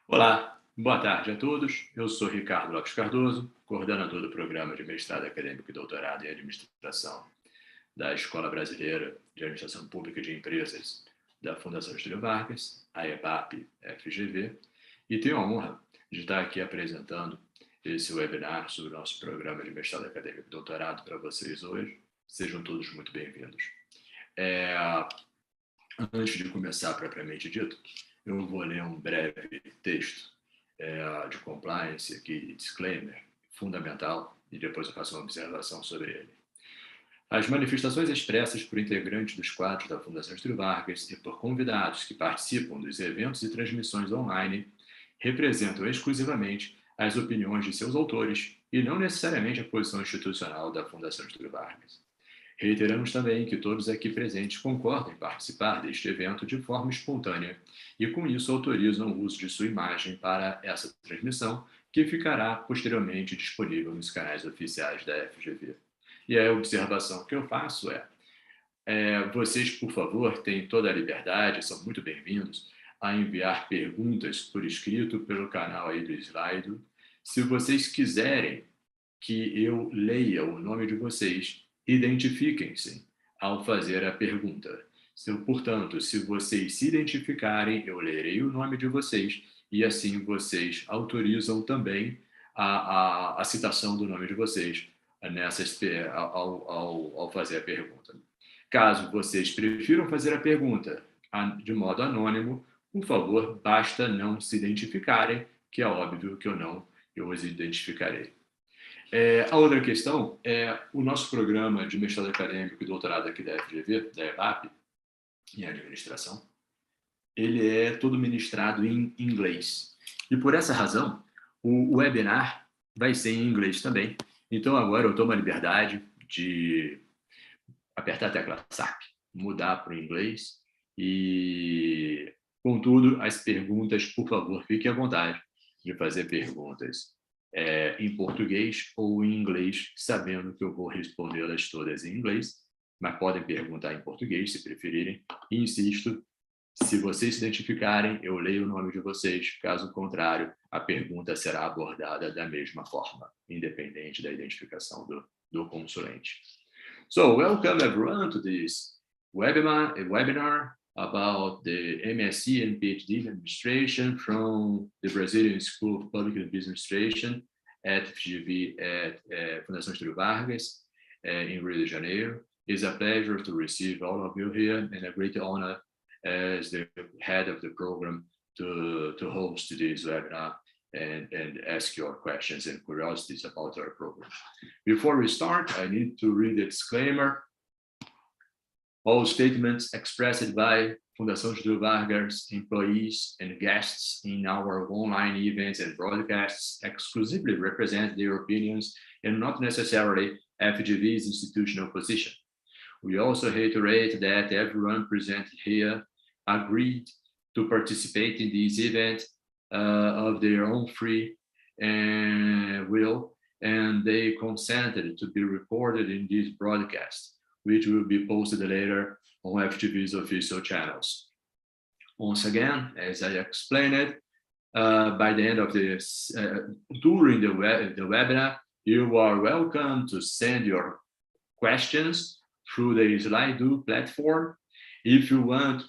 Olá, boa tarde a todos. Eu sou Ricardo Lopes Cardoso, coordenador do programa de mestrado acadêmico e doutorado em administração da Escola Brasileira de Administração Pública de Empresas da Fundação Getulio Vargas, a EBAPE FGV, e tenho a honra de estar aqui apresentando esse webinar sobre o nosso programa de mestrado acadêmico e doutorado para vocês hoje. Sejam todos muito bem-vindos. Antes de começar propriamente dito, eu vou ler um breve texto de compliance aqui, disclaimer, fundamental, e depois eu faço uma observação sobre ele. As manifestações expressas por integrantes dos quadros da Fundação Getulio Vargas e por convidados que participam dos eventos e transmissões online representam exclusivamente as opiniões de seus autores e não necessariamente a posição institucional da Fundação Getulio Vargas. Reiteramos também que todos aqui presentes concordam em participar deste evento de forma espontânea e, com isso, autorizam o uso de sua imagem para essa transmissão, que ficará posteriormente disponível nos canais oficiais da FGV. E a observação que eu faço vocês, por favor, têm toda a liberdade, são muito bem-vindos a enviar perguntas por escrito pelo canal aí do Slido. Se vocês quiserem que eu leia o nome de vocês, identifiquem-se ao fazer a pergunta. Portanto, se vocês se identificarem, eu lerei o nome de vocês e assim vocês autorizam também a citação do nome de vocês ao fazer a pergunta. Caso vocês prefiram fazer a pergunta de modo anônimo, por favor, basta não se identificarem, que é óbvio que eu os identificarei. A outra questão é o nosso programa de mestrado acadêmico e doutorado aqui da FGV, da EBAPE, em administração, ele é todo ministrado em inglês. E por essa razão, o webinar vai ser em inglês também. Então agora eu tomo a liberdade de apertar a tecla SAP, mudar para o inglês e, contudo, as perguntas, por favor, fiquem à vontade de fazer perguntas em português ou em inglês, sabendo que eu vou respondê-las todas em inglês, mas podem perguntar em português, se preferirem. E insisto, se vocês se identificarem, eu leio o nome de vocês, caso contrário, a pergunta será abordada da mesma forma, independente da identificação do consulente. So, welcome everyone to this webinar about the Msc and PhD in administration from the Brazilian School of Public Administration at FGV at Fundação Getulio Vargas in Rio de Janeiro. It's a pleasure to receive all of you here and a great honor as the head of the program to host this webinar and ask your questions and curiosities about our program. Before we start, I need to read the disclaimer. All statements expressed by Fundação Getulio Vargas employees and guests in our online events and broadcasts exclusively represent their opinions and not necessarily FGV's institutional position. We also reiterate that everyone present here agreed to participate in this event of their own free will, and they consented to be recorded in this broadcast, which will be posted later on FGV's official channels. Once again, as I explained, by the end of this, during the webinar, you are welcome to send your questions through the Slido platform. If you want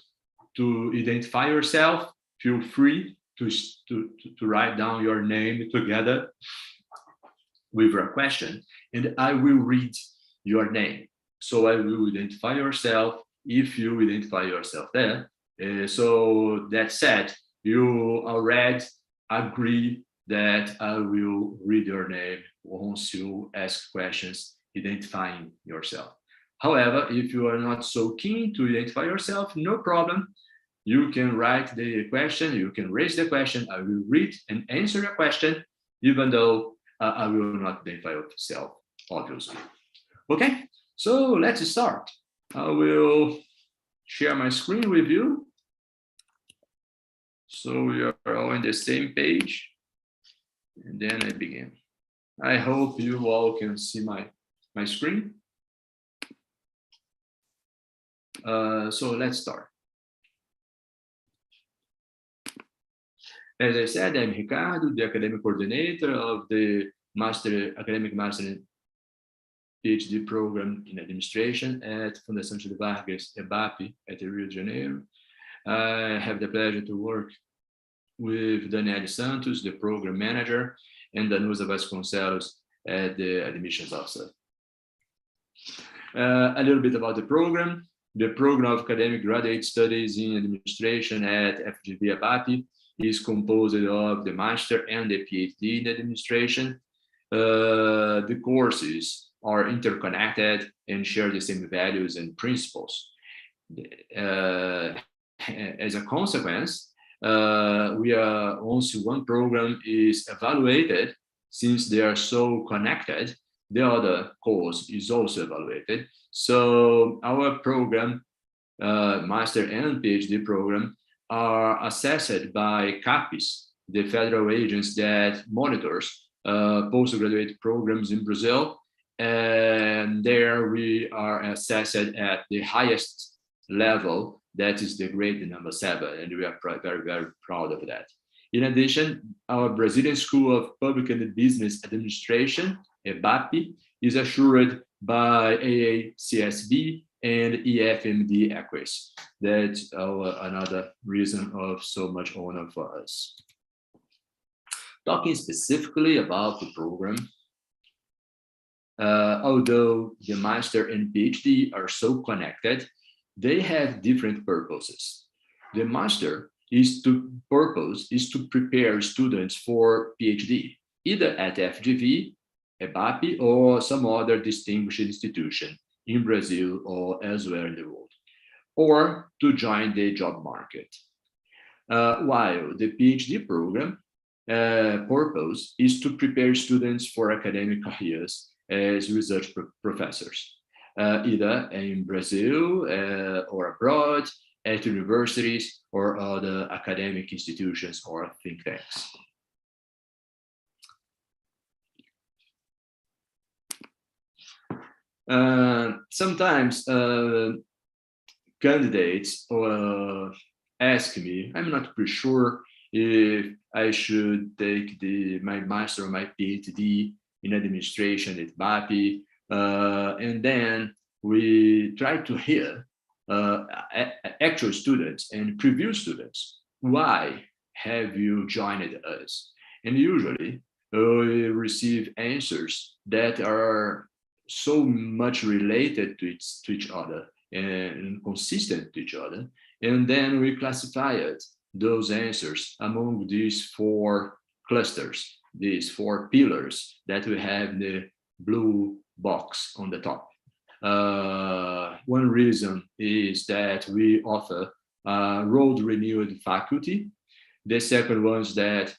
to identify yourself, feel free to write down your name together with your question, and I will read your name. So I will identify yourself if you identify yourself there. So that said, you already agree that I will read your name once you ask questions identifying yourself. However, if you are not so keen to identify yourself, no problem. You can write the question, you can raise the question, I will read and answer your question, even though I will not identify myself, obviously. Okay, so let's start. I will share my screen with you. So we are all on the same page. And then I begin. I hope you all can see my screen. So let's start. As I said, I'm Ricardo, the academic coordinator of the academic master PhD program in administration at Fundação Getulio Vargas, EBAPE, at Rio de Janeiro. I have the pleasure to work with Daniel Santos, the program manager, and Danusa Vasconcelos at the admissions officer. A little bit about the program. The program of academic graduate studies in administration at FGV EBAPE is composed of the master and the PhD in administration. The courses are interconnected and share the same values and principles. As a consequence, once one program is evaluated, since they are so connected, the other course is also evaluated. So our program, master and PhD program, are assessed by CAPES, the federal agency that monitors postgraduate programs in Brazil. And there we are assessed at the highest level, that is the grade number 7, and we are very, very proud of that. In addition, our Brazilian School of Public and Business Administration, EBAPE, is assured by AACSB and EFMD Equis. That's another reason of so much honor for us. Talking specifically about the program, although the master and PhD are so connected, they have different purposes. The master purpose is to prepare students for PhD, either at FGV, EBAPE, or some other distinguished institution in Brazil or elsewhere in the world, or to join the job market. While the PhD program purpose is to prepare students for academic careers as research professors, either in Brazil or abroad, at universities or other academic institutions or think tanks. Sometimes candidates ask me, I'm not pretty sure if I should take my master or my PhD in administration at Bapi, and then we try to hear actual students and previous students, why have you joined us? And usually we receive answers that are so much related to each other and consistent to each other, and then we classify those answers among these 4 clusters, these 4 pillars that we have in the blue box on the top. One reason is that we offer road-renewed faculty. The second one is that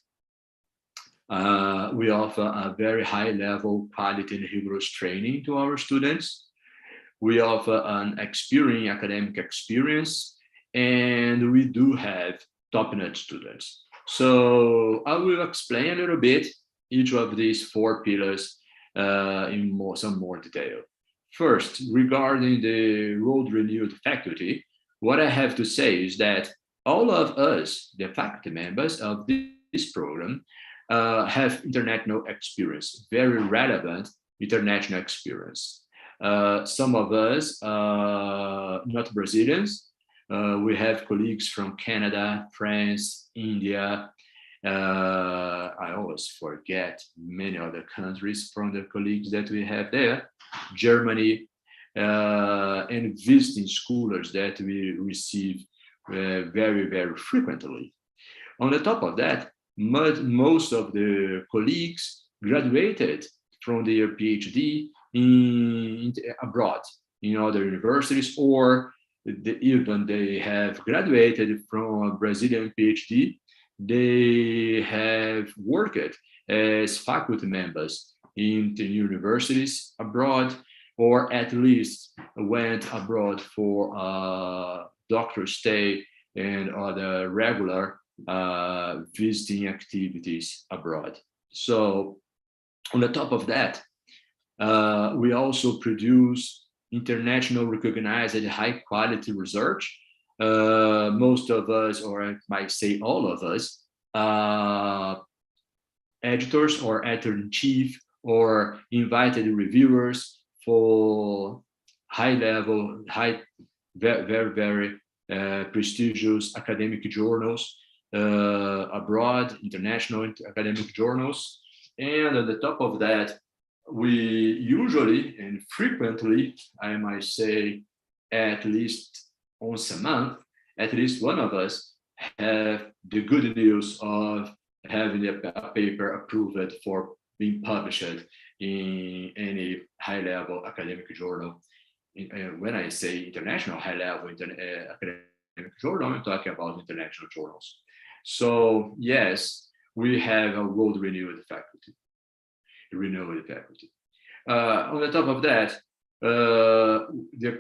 we offer a very high-level quality and rigorous training to our students. We offer an academic experience, and we do have top-notch students. So I will explain a little bit each of these 4 pillars in some more detail. First, regarding the road-renewed faculty, what I have to say is that all of us, the faculty members of this program, have international experience, very relevant international experience. Some of us not Brazilians. We have colleagues from Canada, France, India. I always forget many other countries from the colleagues that we have there. Germany, and visiting scholars that we receive very, very frequently. On the top of that, most of the colleagues graduated from their PhD abroad in other universities, or even they have graduated from a Brazilian PhD, they have worked as faculty members in the universities abroad, or at least went abroad for a doctoral stay and other regular visiting activities abroad. So on the top of that, we also produce international recognized high quality research. Most of us, or I might say all of us, editors or editor-in-chief or invited reviewers for high-level, very prestigious academic journals abroad, international academic journals. And at the top of that, we usually and frequently, I might say at least once a month, at least one of us have the good news of having a paper approved for being published in any high-level academic journal. When I say international high-level academic journal, I'm talking about international journals. So yes, we have a world-renewed faculty. On the top of that, the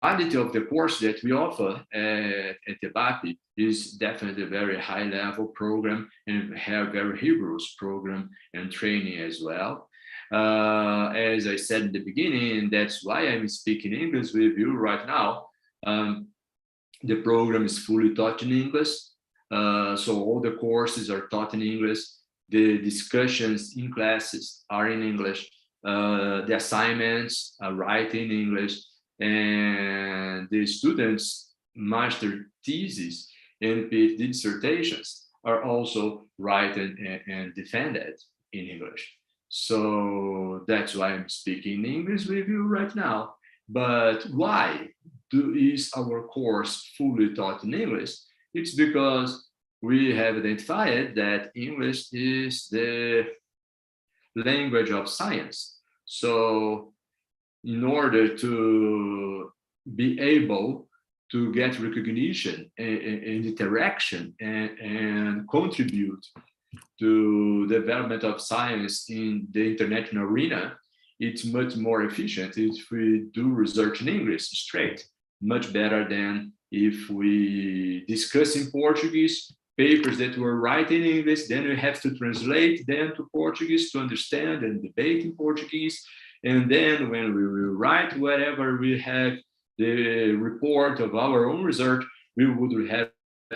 quality of the course that we offer at the Bapi is definitely a very high-level program, and have very rigorous program and training as well. As I said in the beginning, that's why I'm speaking English with you right now. The program is fully taught in English, so all the courses are taught in English. The discussions in classes are in English. The assignments are written in English, and the students' master theses and PhD dissertations are also written and defended in English. So that's why I'm speaking English with you right now. But why is our course fully taught in English? It's because we have identified that English is the language of science. So in order to be able to get recognition and interaction and contribute to the development of science in the international arena, it's much more efficient if we do research in English straight, much better than if we discuss in Portuguese papers that were written in English, then we have to translate them to Portuguese to understand and debate in Portuguese. And then when we will write whatever we have the report of our own research, we would have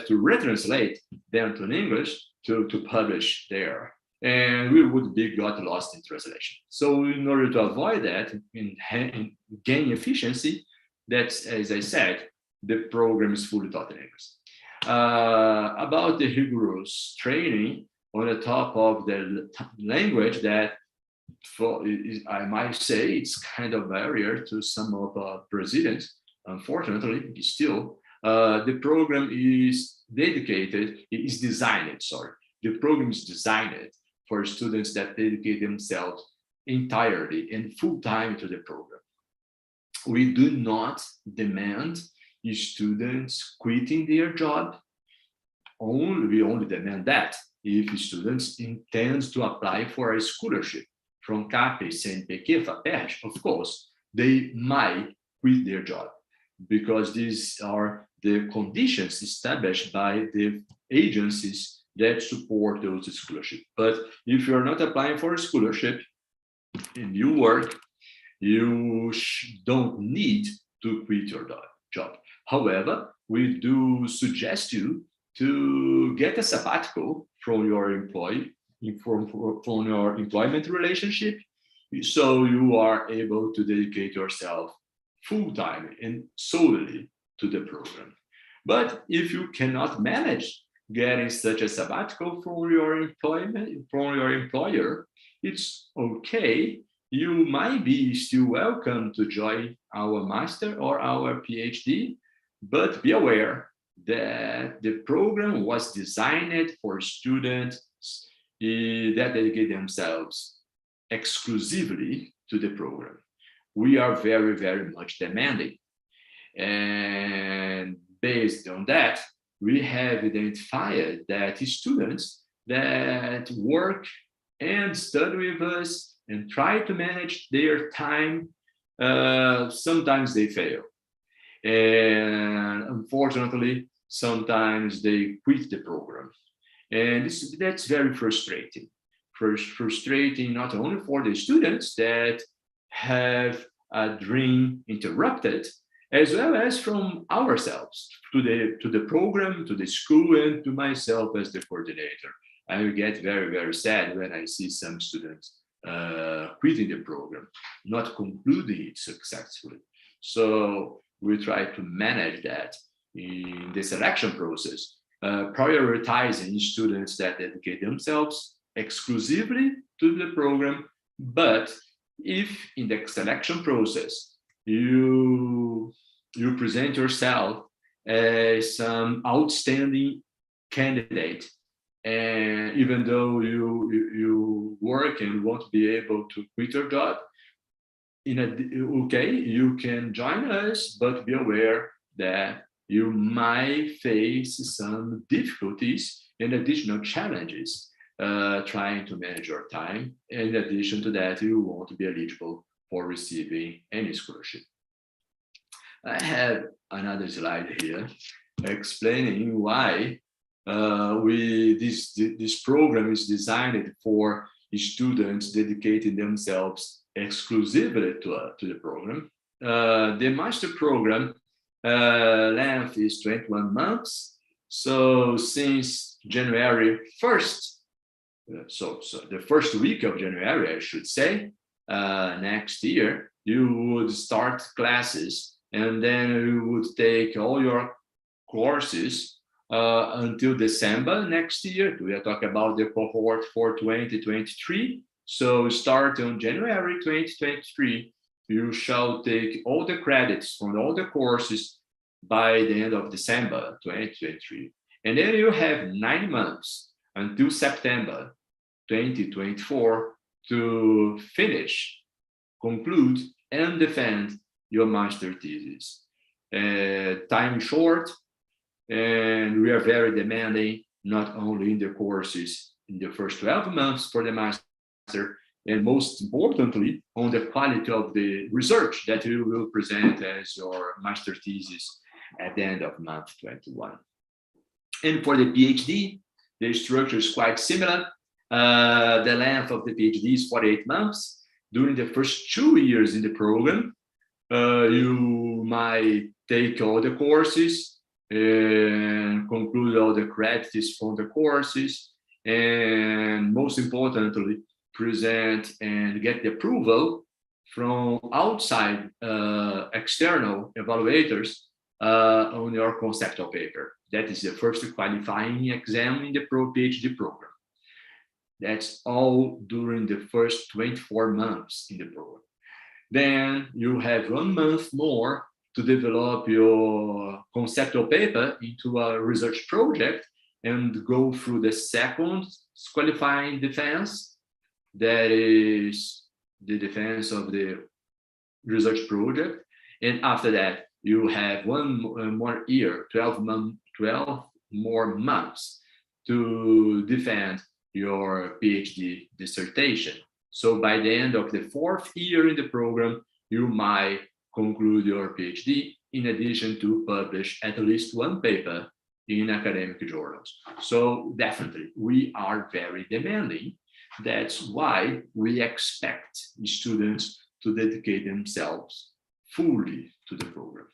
to retranslate them to English to publish there. And we would be got lost in translation. So in order to avoid that and gain efficiency, that's, as I said, the program is fully taught in English. About the rigorous training on the top of the language that, I might say, it's kind of barrier to some of Brazilians. Unfortunately, still, the program is designed. The program is designed for students that dedicate themselves entirely and full-time to the program. We do not demand students quitting their job. We only demand that if students intend to apply for a scholarship from CAPES, CNPq, FAPERJ, of course, they might quit their job because these are the conditions established by the agencies that support those scholarships. But if you're not applying for a scholarship and you work, you don't need to quit your job. However, we do suggest you to get a sabbatical from your from your employment relationship, so you are able to dedicate yourself full-time and solely to the program. But if you cannot manage getting such a sabbatical from your employer, it's okay. You might be still welcome to join our master or our PhD, but be aware that the program was designed for students that dedicate themselves exclusively to the program. We are very, very much demanding. And based on that, we have identified that students that work and study with us and try to manage their time, sometimes they fail. And unfortunately, sometimes they quit the program. And that's very frustrating. Frustrating not only for the students that have a dream interrupted as well as from ourselves, to the program, to the school, and to myself as the coordinator. I will get very, very sad when I see some students quitting the program, not concluding it successfully. So we try to manage that in the selection process, prioritizing students that dedicate themselves exclusively to the program. But if in the selection process you present yourself as some outstanding candidate, and even though you work and won't be able to quit your job, okay, you can join us, but be aware that you might face some difficulties and additional challenges trying to manage your time. In addition to that, you won't be eligible for receiving any scholarship. I have another slide here explaining why this program is designed for students dedicating themselves exclusively to the program. The master program length is 21 months. So since January 1st, so the first week of January, I should say, next year, you would start classes, and then you would take all your courses until December next year. We are talking about the cohort for 2023. So starting on January 2023, you shall take all the credits from all the courses by the end of December 2023. And then you have 9 months until September 2024 to finish, conclude, and defend your master thesis. Time short, and we are very demanding, not only in the courses in the first 12 months for the master, and most importantly, on the quality of the research that you will present as your master thesis at the end of month 21. And for the PhD, the structure is quite similar. The length of the PhD is 48 months. During the first 2 years in the program, you might take all the courses and conclude all the credits from the courses, and most importantly, present and get the approval from outside external evaluators on your conceptual paper. That is the first qualifying exam in the PhD program. That's all during the first 24 months in the program. Then you have 1 month more to develop your conceptual paper into a research project and go through the second qualifying defense. That is the defense of the research project. And after that, you have 1 more year, 12 more months to defend your PhD dissertation. So by the end of the 4th year in the program, you might conclude your PhD, in addition to publish at least 1 paper in academic journals. So definitely, we are very demanding. That's why we expect students to dedicate themselves fully to the program.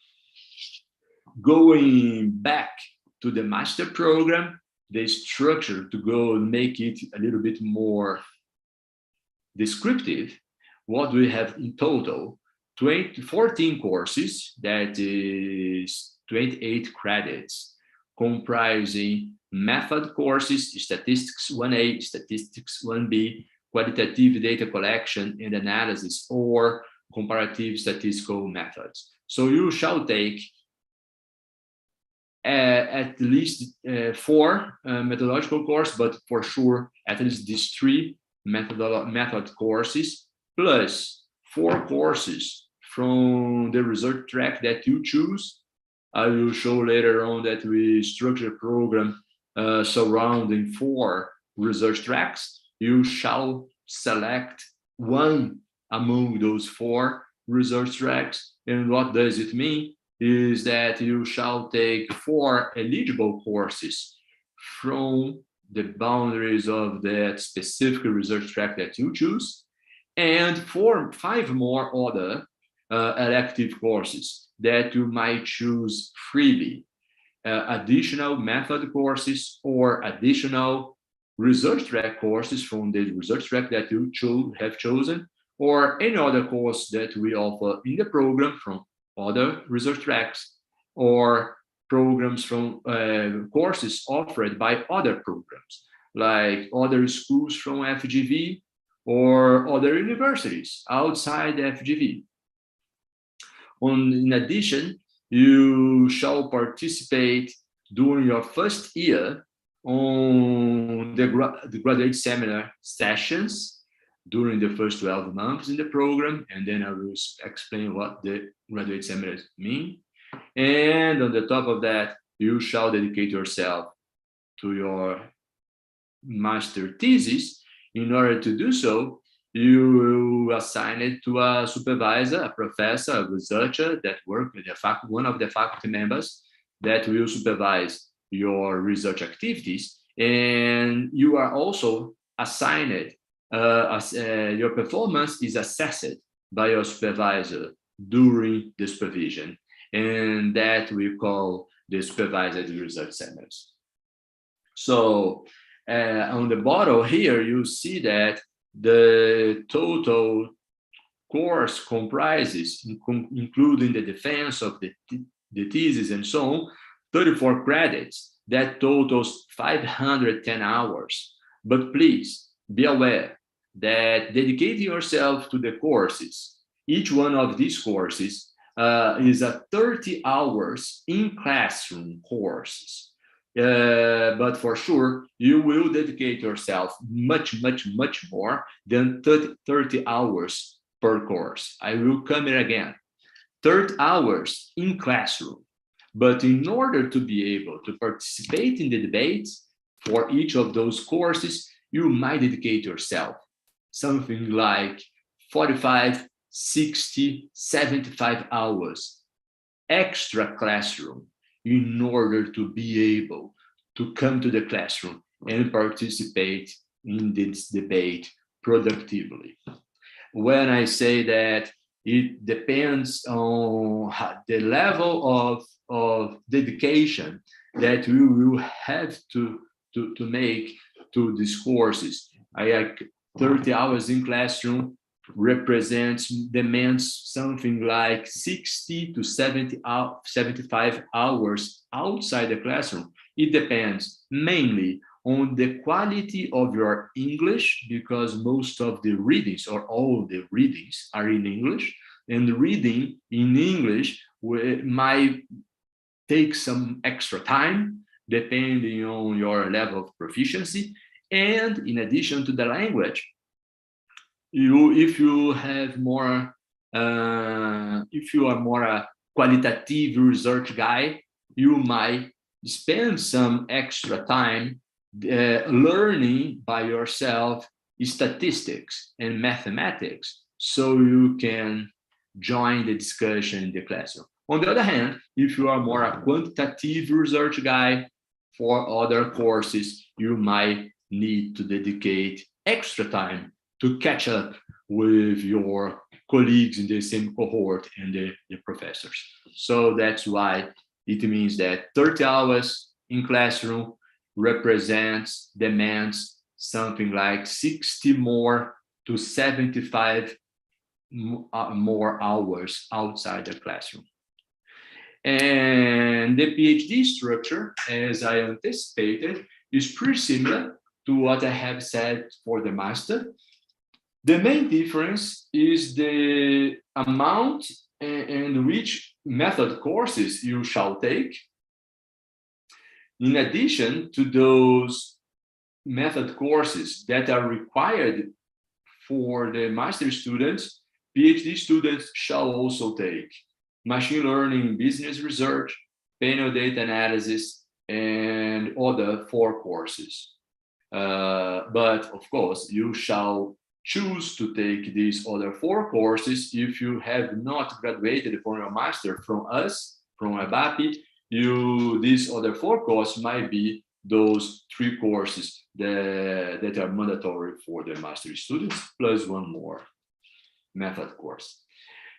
Going back to the master program, the structure to go and make it a little bit more descriptive, what we have in total, 14 courses, that is 28 credits, comprising method courses, statistics 1A, statistics 1B, qualitative data collection and analysis, or comparative statistical methods. So you shall take at least 4 methodological courses, but for sure at least these 3 method courses, plus 4 courses from the research track that you choose. I will show later on that we structure a program surrounding 4 research tracks. You shall select 1 among those 4 research tracks. And what does it mean? Is that you shall take 4 eligible courses from the boundaries of that specific research track that you choose, and 5 more other elective courses that you might choose freely, additional method courses, or additional research track courses from the research track that you have chosen, or any other course that we offer in the program from other research tracks, or programs from courses offered by other programs, like other schools from FGV or other universities outside FGV. In addition, you shall participate during your first year on the graduate seminar sessions during the first 12 months in the program, and then I will explain what the graduate seminars mean. And on the top of that, you shall dedicate yourself to your master thesis. In order to do so, you will assign it to a supervisor, a professor, a researcher that works with one of the faculty members that will supervise your research activities. And you are also assigned, your performance is assessed by your supervisor during the supervision. And that we call the supervised research seminars. So on the bottom here, you see that the total course comprises, including the defense of the thesis and so on, 34 credits. That totals 510 hours. But please be aware that dedicating yourself to the courses, each one of these courses is a 30 hours in classroom courses. But for sure, you will dedicate yourself much more than 30 hours per course. I will come here again. 30 hours in classroom. But in order to be able to participate in the debates for each of those courses, you might dedicate yourself something like 45, 60, 75 hours extra classroom in order to be able to come to the classroom and participate in this debate productively. When I say that, it depends on the level of dedication that we will have to make to these courses. 30 hours in classroom demands something like 60 to 75 hours outside the classroom. It depends mainly on the quality of your English, because most of the readings or all the readings are in English, and reading in English might take some extra time depending on your level of proficiency. And in addition to the language, if you are more a qualitative research guy, you might spend some extra time learning by yourself statistics and mathematics, so you can join the discussion in the classroom. On the other hand, if you are more a quantitative research guy, for other courses, you might need to dedicate extra time to catch up with your colleagues in the same cohort and the professors. So that's why it means that 30 hours in classroom demands something like 60 more to 75 more hours outside the classroom. And the PhD structure, as I anticipated, is pretty similar to what I have said for the master. The main difference is the amount and which method courses you shall take. In addition to those method courses that are required for the master students, PhD students shall also take machine learning, business research, panel data analysis, and other 4 courses. But of course, you shall choose to take these other 4 courses if you have not graduated from your master from us, from EBAPE. These other 4 courses might be those 3 courses that are mandatory for the master students, plus 1 more method course.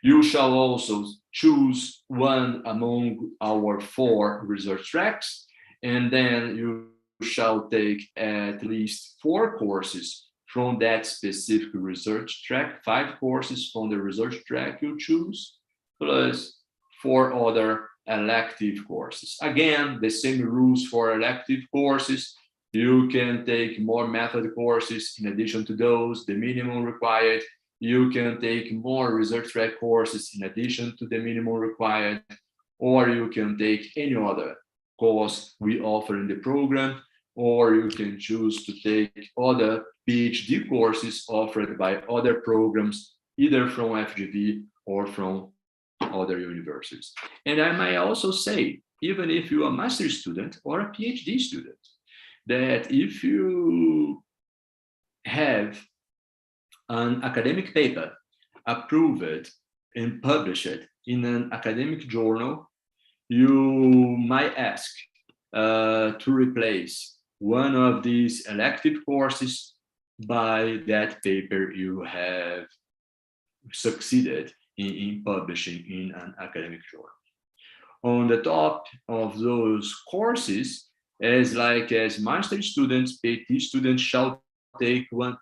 You shall also choose one among our 4 research tracks, and then you shall take at least 4 courses from that specific research track, 5 courses from the research track you choose, plus 4 other elective courses. Again, the same rules for elective courses. You can take more method courses in addition to those, the minimum required. You can take more research track courses in addition to the minimum required, or you can take any other course we offer in the program, or you can choose to take other PhD courses offered by other programs, either from FGV or from other universities. And I might also say, even if you're a master's student or a PhD student, that if you have an academic paper approved and published in an academic journal, you might ask to replace one of these elective courses by that paper you have succeeded in publishing in an academic journal. On the top of those courses, as master students, PhD students shall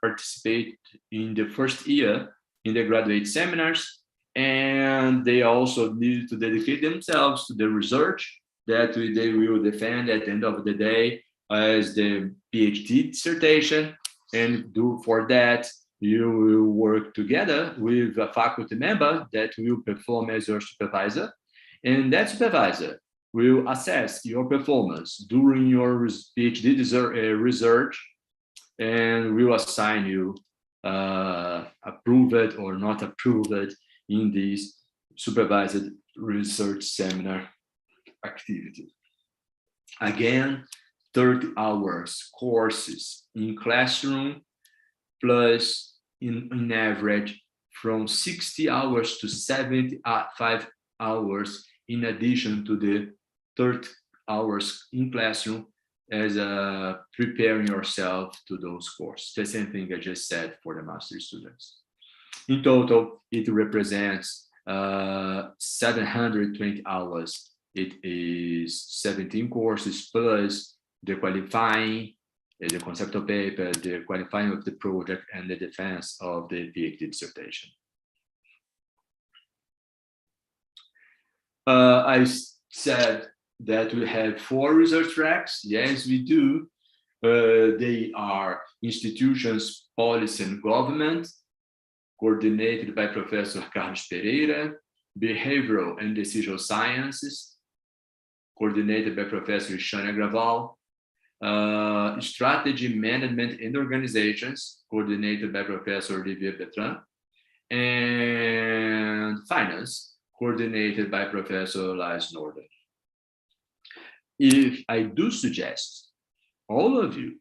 participate in the first year in the graduate seminars, and they also need to dedicate themselves to the research that they will defend at the end of the day as the PhD dissertation. And for that, you will work together with a faculty member that will perform as your supervisor, and that supervisor will assess your performance during your PhD research and will assign you approved or not approved in this supervised research seminar activity. Again, 30 hours courses in classroom, plus in average from 60 hours to 75 hours in addition to the 30 hours in classroom as preparing yourself to those courses. The same thing I just said for the master students. In total, it represents 720 hours. It is 17 courses plus the qualifying, the conceptual paper, the qualifying of the project, and the defense of the PhD dissertation. I said that we have 4 research tracks. Yes, we do. They are institutions, policy, and government, coordinated by Professor Ricardo Pereira, behavioral and decisional sciences, coordinated by Professor Shania Graval, strategy, management, and organizations, coordinated by Professor Olivier Bertrand, and finance, coordinated by Professor Lars Norden. If I do suggest all of you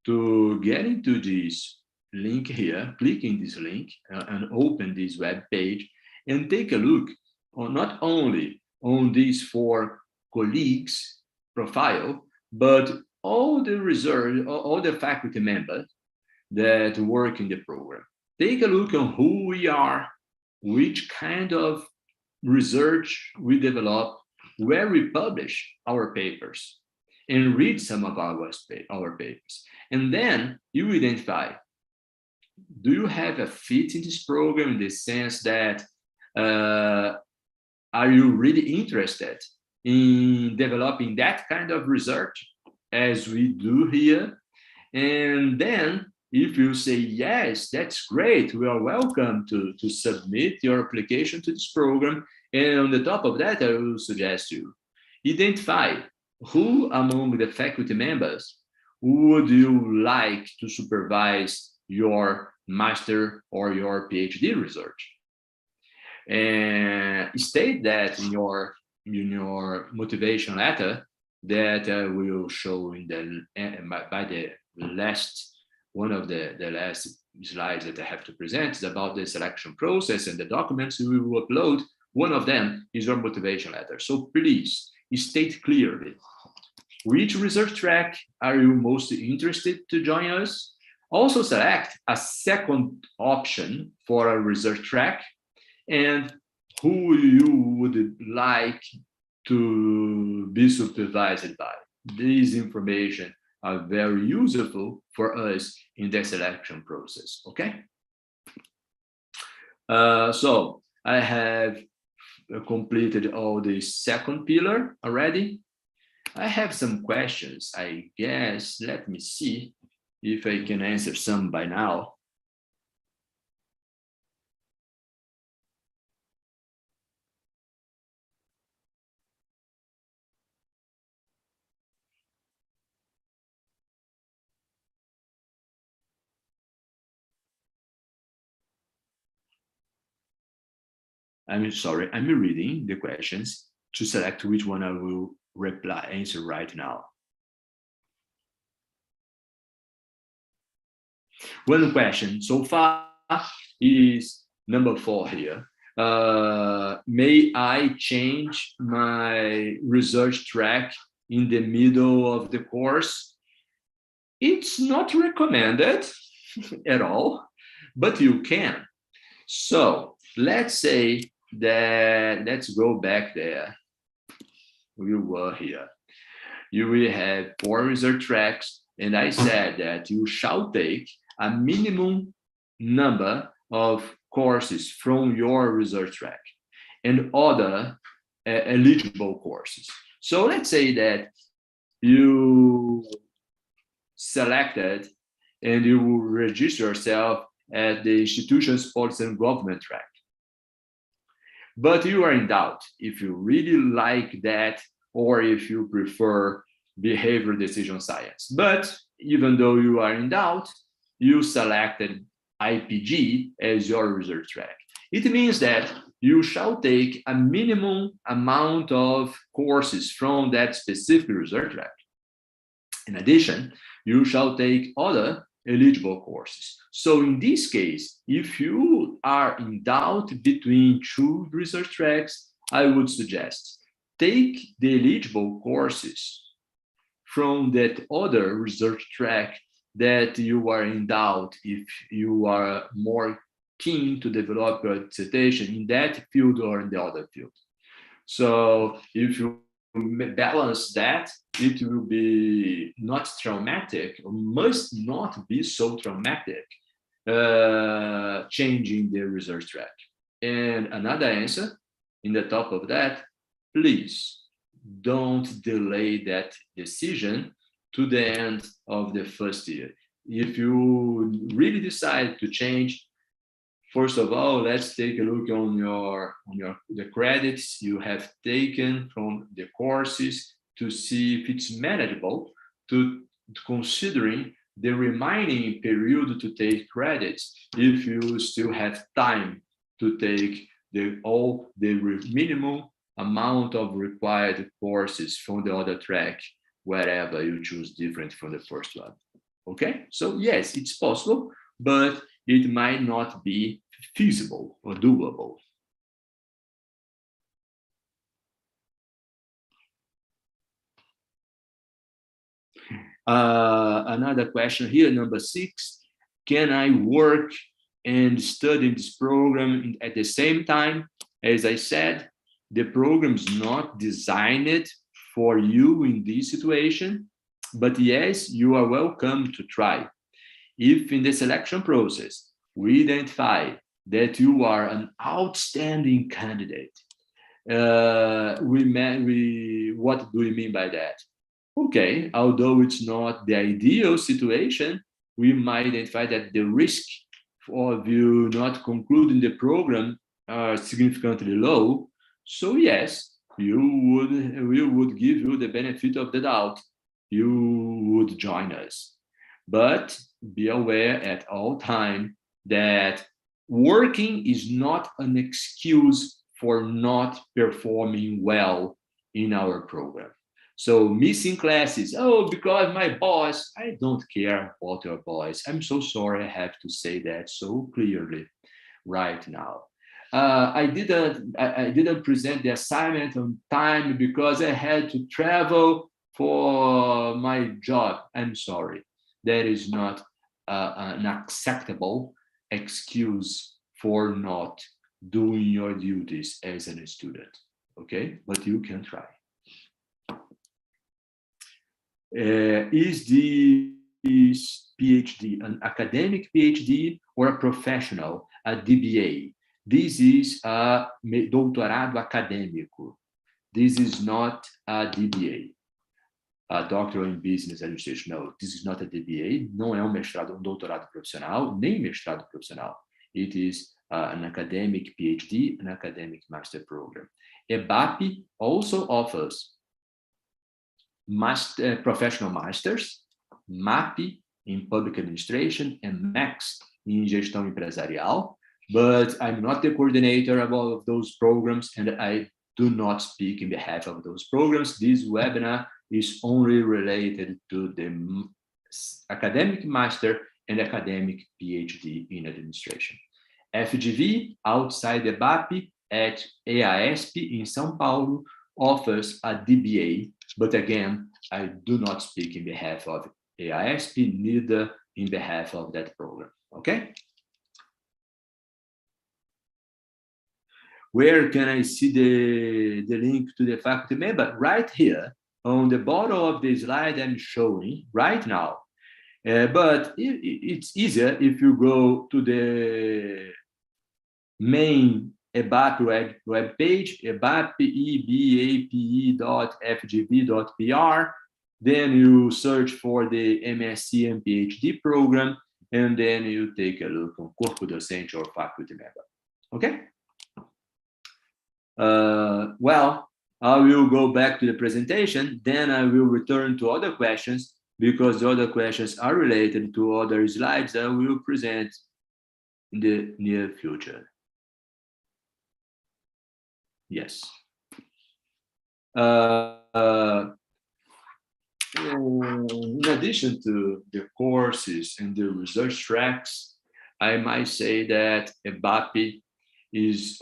to get into this link here, click in this link and open this web page and take a look on not only on these 4 colleagues' profile, but all the research, all the faculty members that work in the program. Take a look on who we are, which kind of research we develop, where we publish our papers, and read some of our papers. And then you identify, do you have a fit in this program in the sense that are you really interested in developing that kind of research as we do here? And then if you say, yes, that's great, we are welcome to submit your application to this program. And on the top of that, I will suggest you identify who among the faculty members would you like to supervise your master or your PhD research. And state that in your motivation letter that will show in by the last one of the last slides that I have to present is about the selection process and the documents we will upload. One of them is your motivation letter. So please state clearly which research track are you most interested to join us. Also select a second option for a research track and who you would like to be supervised by. These information are very useful for us in the selection process, okay? So I have completed all the second pillar already. I have some questions, I guess. Let me see if I can answer some by now. I'm sorry, I'm reading the questions to select which one I will answer right now. One question so far is number 4 here. May I change my research track in the middle of the course? It's not recommended at all, but you can. So let's say that, let's go back there. We were here. You will have 4 research tracks, and I said that you shall take a minimum number of courses from your research track and other eligible courses. So let's say that you selected and you will register yourself at the institution's policy and government track. But you are in doubt if you really like that or if you prefer behavioral decision science. But even though you are in doubt, you selected IPG as your research track. It means that you shall take a minimum amount of courses from that specific research track. In addition, you shall take other eligible courses. So in this case, if you are in doubt between 2 research tracks, I would suggest take the eligible courses from that other research track that you are in doubt if you are more keen to develop your dissertation in that field or in the other field. So if you balance that, it will be not traumatic, or must not be so traumatic, changing the research track. And another answer, in the top of that, please don't delay that decision to the end of the first year. If you really decide to change, first of all, let's take a look on the credits you have taken from the courses to see if it's manageable to considering the remaining period to take credits if you still have time to take all the minimum amount of required courses from the other track, wherever you choose different from the first one. Okay, so yes, it's possible, but it might not be feasible or doable. Another question here, number 6. Can I work and study this program at the same time? As I said, the program is not designed for you in this situation, but yes, you are welcome to try. If in the selection process, we identify that you are an outstanding candidate, what do we mean by that? Okay, although it's not the ideal situation, we might identify that the risk of you not concluding the program are significantly low. So yes, we would give you the benefit of the doubt. You would join us. But be aware at all time that working is not an excuse for not performing well in our program. So missing classes, oh, because my boss, I don't care about your boss. I'm so sorry I have to say that so clearly right now. I didn't present the assignment on time because I had to travel for my job. I'm sorry. That is not an acceptable excuse for not doing your duties as a student, okay? But you can try. Is this PhD an academic PhD or a professional, a DBA? This is a doutorado acadêmico. This is not a DBA, a Doctorate in Business Administration. No, this is not a DBA. Não é mestrado, doutorado profissional, nem mestrado profissional. It is an academic PhD, an academic master program. EBAPE also offers professional masters, MAP in public administration, and MAX in gestão empresarial. But I'm not the coordinator of all of those programs, and I do not speak in behalf of those programs. This webinar is only related to the academic master and academic PhD in administration. FGV, outside the Bapi, at EASP in São Paulo, offers a DBA, but again, I do not speak in behalf of EASP, neither in behalf of that program, okay? Where can I see the link to the faculty member? Right here, on the bottom of the slide I'm showing right now. But it's easier if you go to the main EBAPE web page, ebape.fgv.pr. Then you search for the MSc and PhD program, and then you take a look on corpo docente or faculty member. Okay? Well, I will go back to the presentation, then I will return to other questions, because the other questions are related to other slides that I will present in the near future. Yes. In addition to the courses and the research tracks, I might say that EBAPE is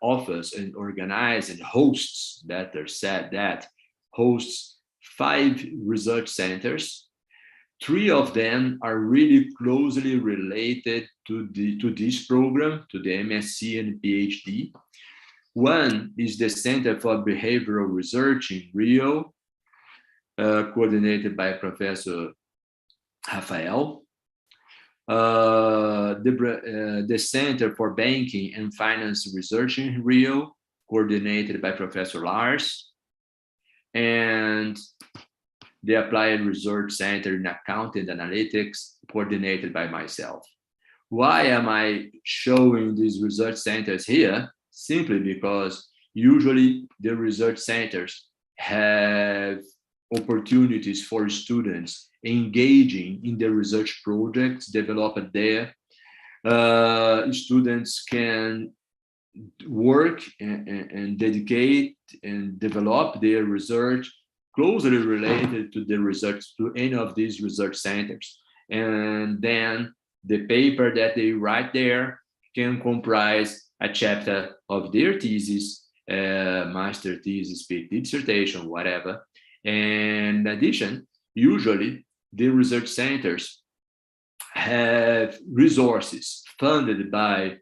offers and organizes and hosts, better said, that hosts 5 research centers. 3 of them are really closely related to this program, to the MSc and PhD. One is the Center for Behavioral Research in Rio, coordinated by Professor Rafael. The Center for Banking and Finance Research in Rio, coordinated by Professor Lars. And the Applied Research Center in Accounting and Analytics, coordinated by myself. Why am I showing these research centers here? Simply because usually the research centers have opportunities for students engaging in the research projects developed there. Students can work and dedicate and develop their research closely related to the research, to any of these research centers. And then the paper that they write there can comprise a chapter of their thesis, master thesis, PhD dissertation, whatever. And in addition, usually the research centers have resources funded by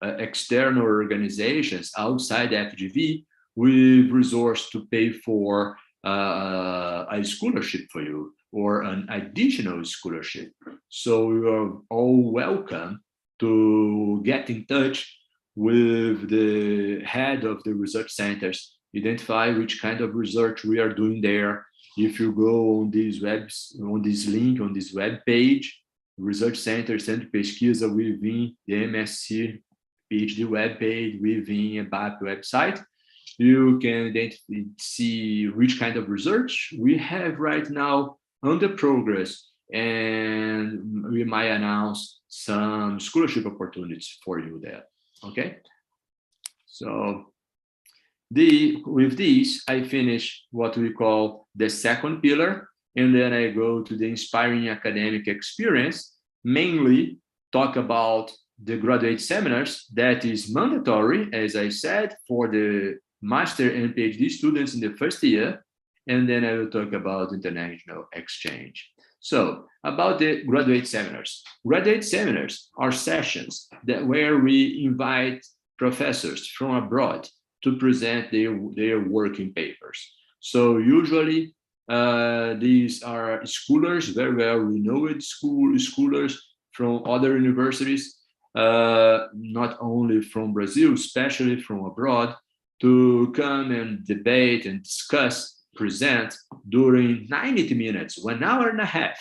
external organizations outside FGV with resource to pay for a scholarship for you or an additional scholarship. So you are all welcome to get in touch with the head of the research centers, identify which kind of research we are doing there. If you go on these on this link, on this web page, Research Center, Centro de Pesquisa within the MSc PhD web page, within a BAP website, you can see which kind of research we have right now under progress, and we might announce some scholarship opportunities for you there. Okay, so with this, I finish what we call the second pillar, and then I go to the inspiring academic experience, mainly talk about the graduate seminars that is mandatory, as I said, for the master and PhD students in the first year, and then I will talk about international exchange. So about the graduate seminars. Graduate seminars are sessions where we invite professors from abroad to present their working papers. So usually these are scholars, very well renowned scholars from other universities, not only from Brazil, especially from abroad, to come and debate and discuss, present during 90 minutes, 1 hour and a half,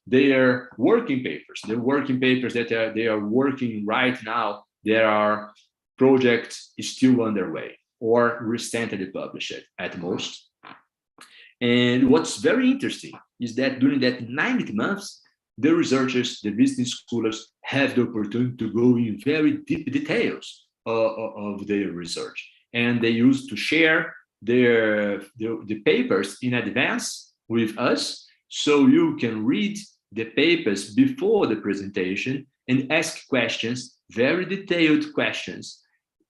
their working papers, the working papers that they are working right now. There are projects still underway or recently published at most. And what's very interesting is that during that 90 months, the researchers, the visiting scholars have the opportunity to go in very deep details of their research. And they used to share the papers in advance with us, so you can read the papers before the presentation and ask questions, very detailed questions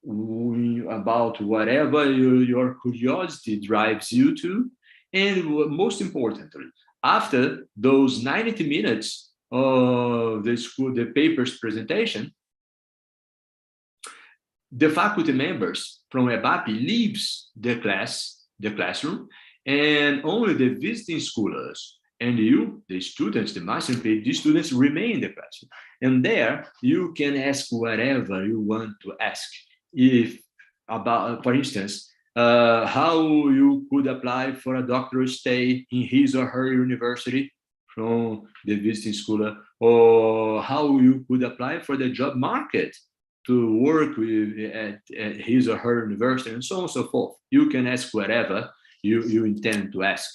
about whatever your curiosity drives you to. And most importantly, after those 90 minutes of the paper's presentation, the faculty members from EBAPE leaves the classroom, and only the visiting scholars and you, the students, the master and PhD students, remain in the classroom. And there you can ask whatever you want to ask. If about, for instance, how you could apply for a doctoral stay in his or her university from the visiting scholar, or how you could apply for the job market to work with at his or her university, and so on and so forth. You can ask whatever you intend to ask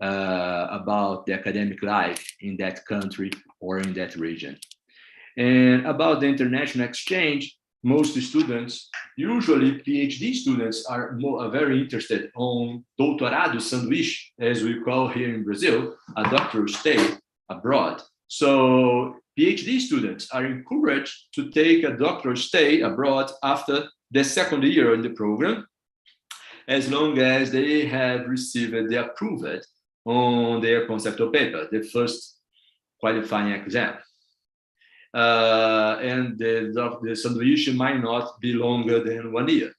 about the academic life in that country or in that region. And about the international exchange, most students, usually PhD students, are very interested on doutorado sanduíche, as we call here in Brazil, a doctoral stay abroad. So PhD students are encouraged to take a doctoral stay abroad after the second year in the program, as long as they have received the approval on their conceptual paper, the first qualifying exam. And the sanduíche might not be longer than 1 year.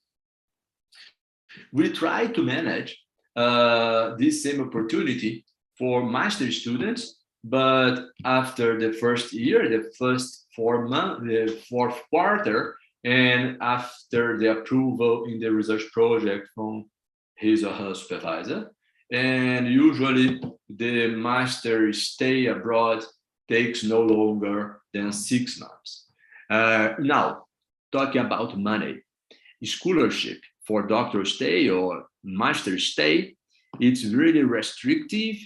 We try to manage this same opportunity for master students, but after the first year, the first 4 months, the fourth quarter, and after the approval in the research project from his or her supervisor. And usually the master stay abroad takes no longer than 6 months. Now, talking about money, scholarship for doctoral stay or master stay, it's really restrictive.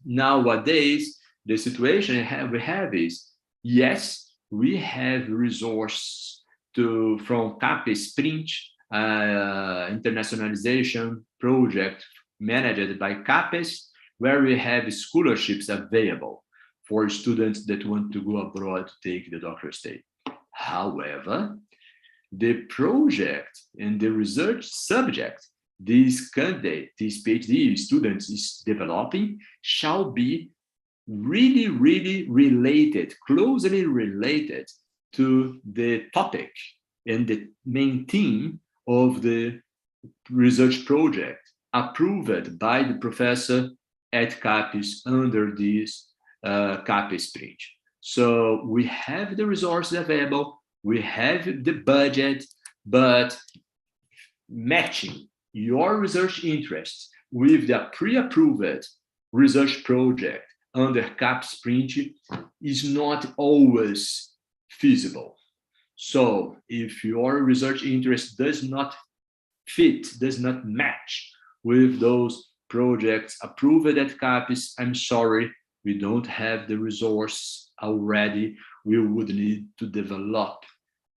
Nowadays, the situation we have is, yes, we have resources from CAPE Sprint, internationalization project managed by CAPES, where we have scholarships available for students that want to go abroad to take the doctoral stay. However, the project and the research subject these candidates, these PhD students is developing shall be really, really related, closely related to the topic and the main theme of the research project approved by the professor at CAPES under this CAPES Sprint. So we have the resources available, we have the budget, but matching your research interests with the pre-approved research project under CAPES Sprint is not always feasible. So if your research interest does not fit, does not match with those projects approved at CAPES, I'm sorry, we don't have the resource already. We would need to develop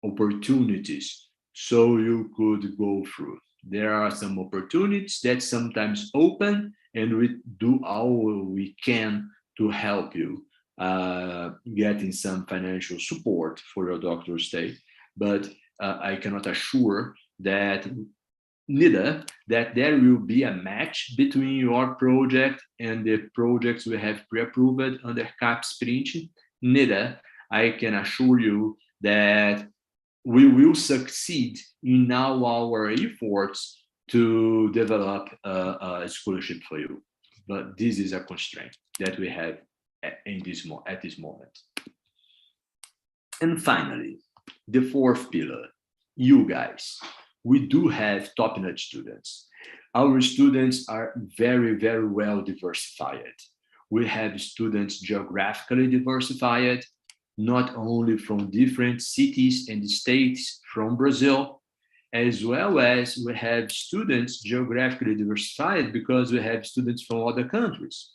opportunities so you could go through. There are some opportunities that sometimes open, and we do all we can to help you getting some financial support for your doctoral stay. But I cannot assure that neither that there will be a match between your project and the projects we have pre-approved under CAP Sprint, neither I can assure you that we will succeed in all our efforts to develop a scholarship for you. But this is a constraint that we have at this moment. And finally, the fourth pillar, you guys. We do have top-notch students. Our students are very, very well diversified. We have students geographically diversified, not only from different cities and states from Brazil, as well as we have students geographically diversified because we have students from other countries.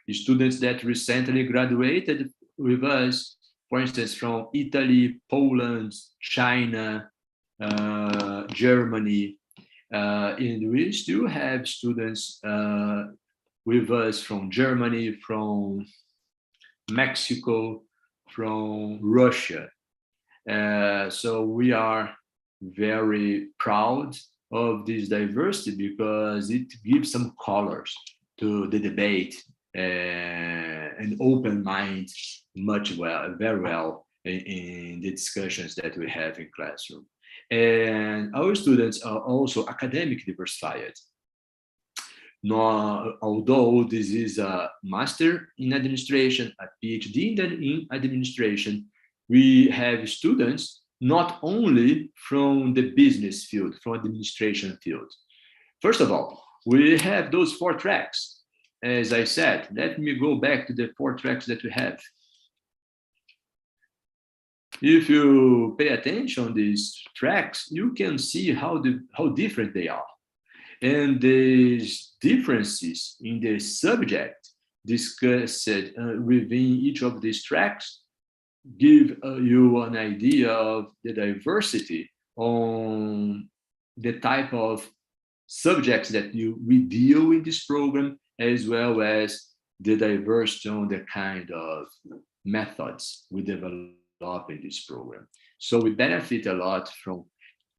Students that recently graduated with us, for instance, from Italy, Poland, China, Germany, and we still have students with us from Germany, from Mexico, from Russia. So we are very proud of this diversity because it gives some colors to the debate and open mind very well in the discussions that we have in classroom. And our students are also academically diversified. Although this is a master in administration, a PhD in administration, we have students not only from the business field, from administration field. First of all, we have those 4 tracks. As I said, let me go back to the 4 tracks that we have. If you pay attention to these tracks, you can see how different they are. And these differences in the subject discussed within each of these tracks give you an idea of the diversity on the type of subjects that we deal in this program, as well as the diversity on the kind of methods we develop in this program. So we benefit a lot from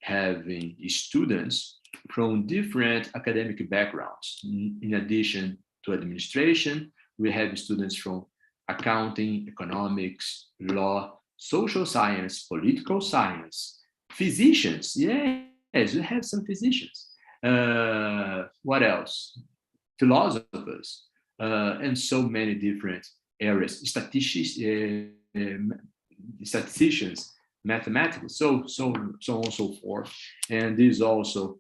having students from different academic backgrounds. In addition to administration, we have students from accounting, economics, law, social science, political science, physicians. Yes, we have some physicians. What else? Philosophers, and so many different areas. Statisticians, mathematics, so on and so forth. And this also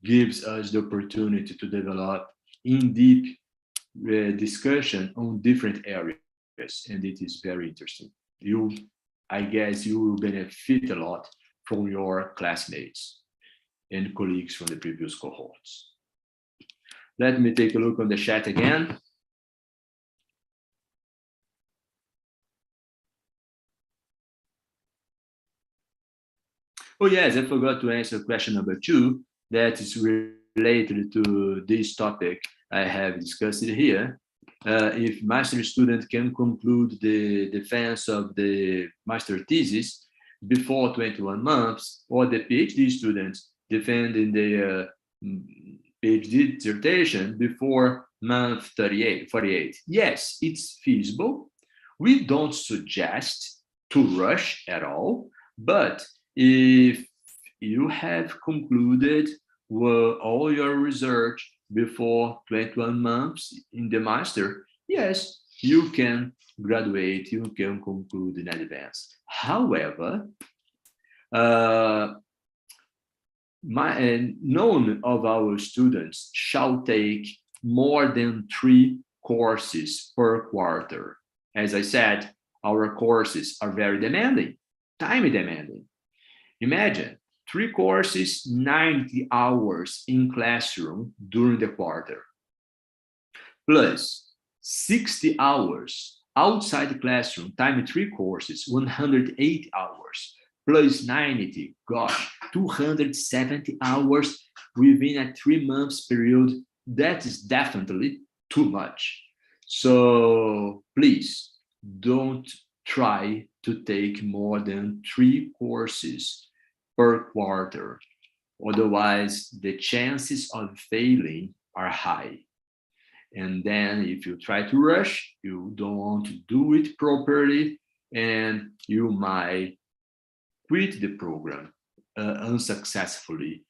gives us the opportunity to develop in-depth discussion on different areas, and it is very interesting. I guess you will benefit a lot from your classmates and colleagues from the previous cohorts. Let me take a look on the chat again. Oh yes, I forgot to answer question number 2 that is related to this topic I have discussed here. If master student can conclude the defense of the master thesis before 21 months, or the PhD students defending their PhD dissertation before month 48. Yes, it's feasible. We don't suggest to rush at all, but if you have concluded all your research before 21 months in the master, yes, you can graduate, you can conclude in advance. However, none of our students shall take more than 3 courses per quarter. As I said, our courses are very demanding, time demanding. Imagine 3 courses, 90 hours in classroom during the quarter, plus 60 hours outside the classroom, time 3 courses, 180 hours, plus 90, gosh, 270 hours within a 3 months period. That is definitely too much. So please don't try to take more than 3 courses per quarter. Otherwise, the chances of failing are high. And then if you try to rush, you don't want to do it properly, and you might quit the program unsuccessfully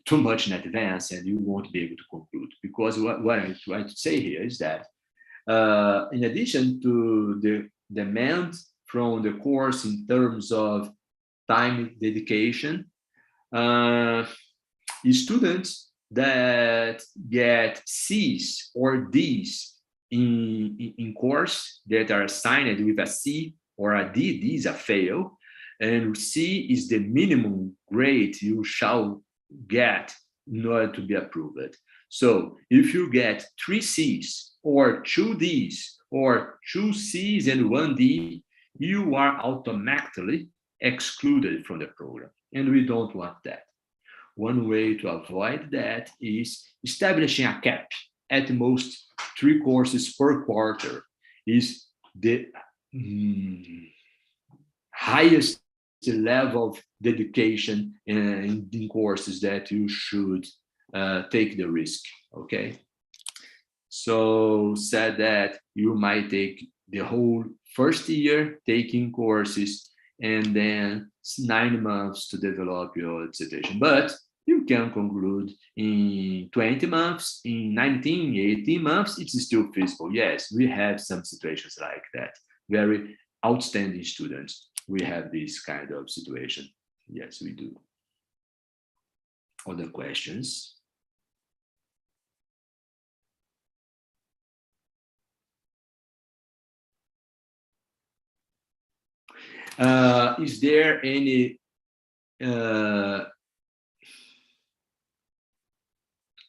too much in advance, and you won't be able to conclude. Because what I try to say here is that in addition to the demand from the course in terms of time dedication, students that get C's or D's in course that are assigned with a C or a D, D is a fail, and C is the minimum grade you shall get in order to be approved. So if you get 3 C's or 2 D's or 2 C's and 1 D, you are automatically excluded from the program, and we don't want that. One way to avoid that is establishing a cap. At most 3 courses per quarter is the highest level of dedication in courses that you should take the risk, okay? So said that you might take the whole first year taking courses and then 9 months to develop your dissertation. But you can conclude in 20 months, in 19, 18 months, it's still feasible. Yes, we have some situations like that. Very outstanding students, we have this kind of situation. Yes, we do. Other questions? Is there any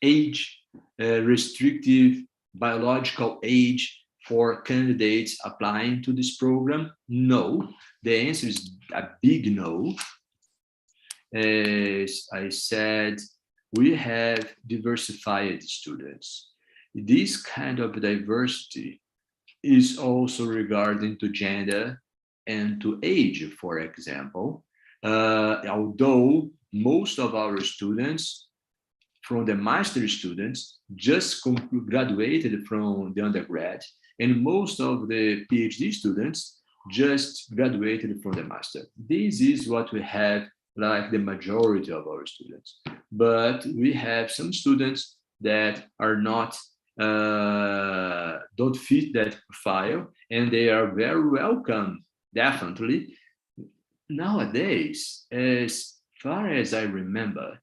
age restrictive biological age for candidates applying to this program? No. The answer is a big no. As I said, we have diversified students. This kind of diversity is also regarding to gender and to age, for example. Although most of our students, from the master students, just graduated from the undergrad, and most of the PhD students just graduated from the master. This is what we have, like the majority of our students. But we have some students that are not, don't fit that profile, and they are very welcome, definitely. Nowadays, as far as I remember,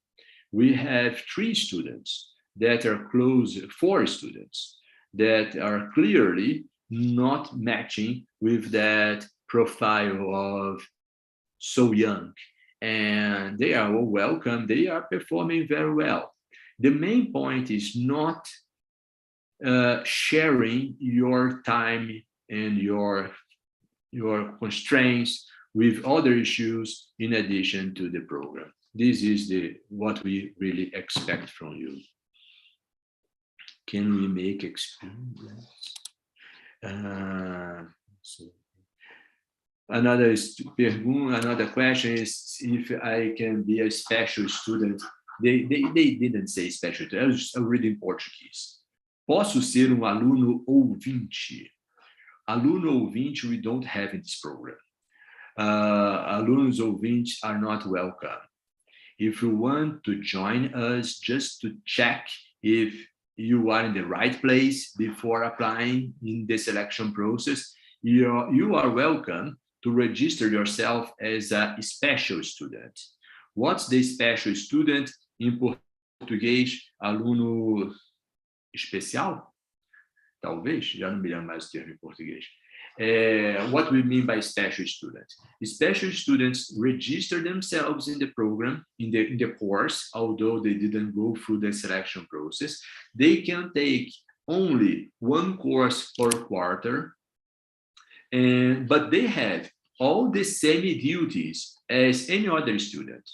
we have 3 students that are close, 4 students that are clearly not matching with that profile of so young. And they are all welcome, they are performing very well. The main point is not sharing your time and your constraints with other issues in addition to the program. This is what we really expect from you. Can we make experiments? Another question is if I can be a special student. They didn't say special, I'll read in Portuguese. Posso ser aluno ouvinte? Aluno ouvinte we don't have in this program. Alunos ouvintes are not welcome. If you want to join us just to check if you are in the right place before applying in the selection process, you are welcome to register yourself as a special student. What's the special student? Em português, aluno especial? Talvez, já não me lembro mais o termo em português. What we mean by special students. Special students register themselves in the program, in the course, although they didn't go through the selection process. They can take only 1 course per quarter, but they have all the same duties as any other student,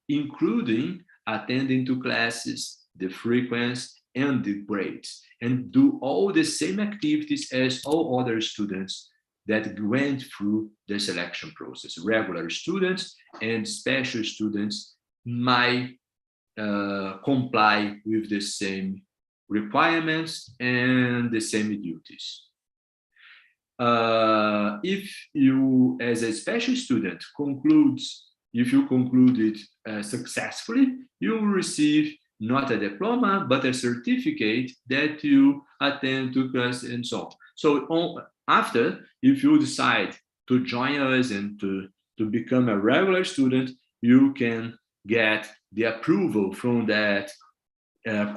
including attending to classes, the frequency, and the grades, and do all the same activities as all other students that went through the selection process. Regular students and special students might comply with the same requirements and the same duties. If you, as a special student, if you conclude it successfully, you will receive not a diploma, but a certificate that you attend to class and so on. So after, if you decide to join us and to become a regular student, you can get the approval from that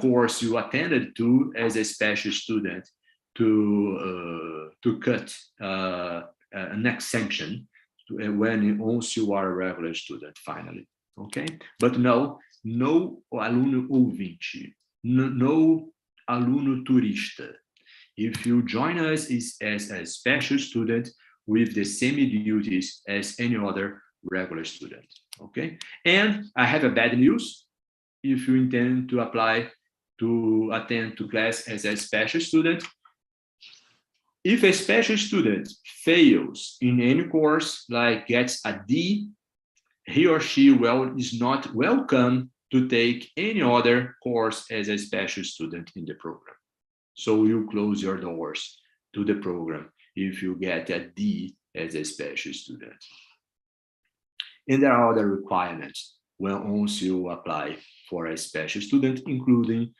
course you attended to as a special student to cut an exemption once you are a regular student finally. Okay, but no aluno ouvinte, no aluno turista. If you join us as a special student with the same duties as any other regular student. Okay, and I have a bad news. If you intend to apply to attend to class as a special student, if a special student fails in any course, like gets a D, he or she is not welcome to take any other course as a special student in the program. So you close your doors to the program if you get a D as a special student. And there are other requirements once you apply for a special student, including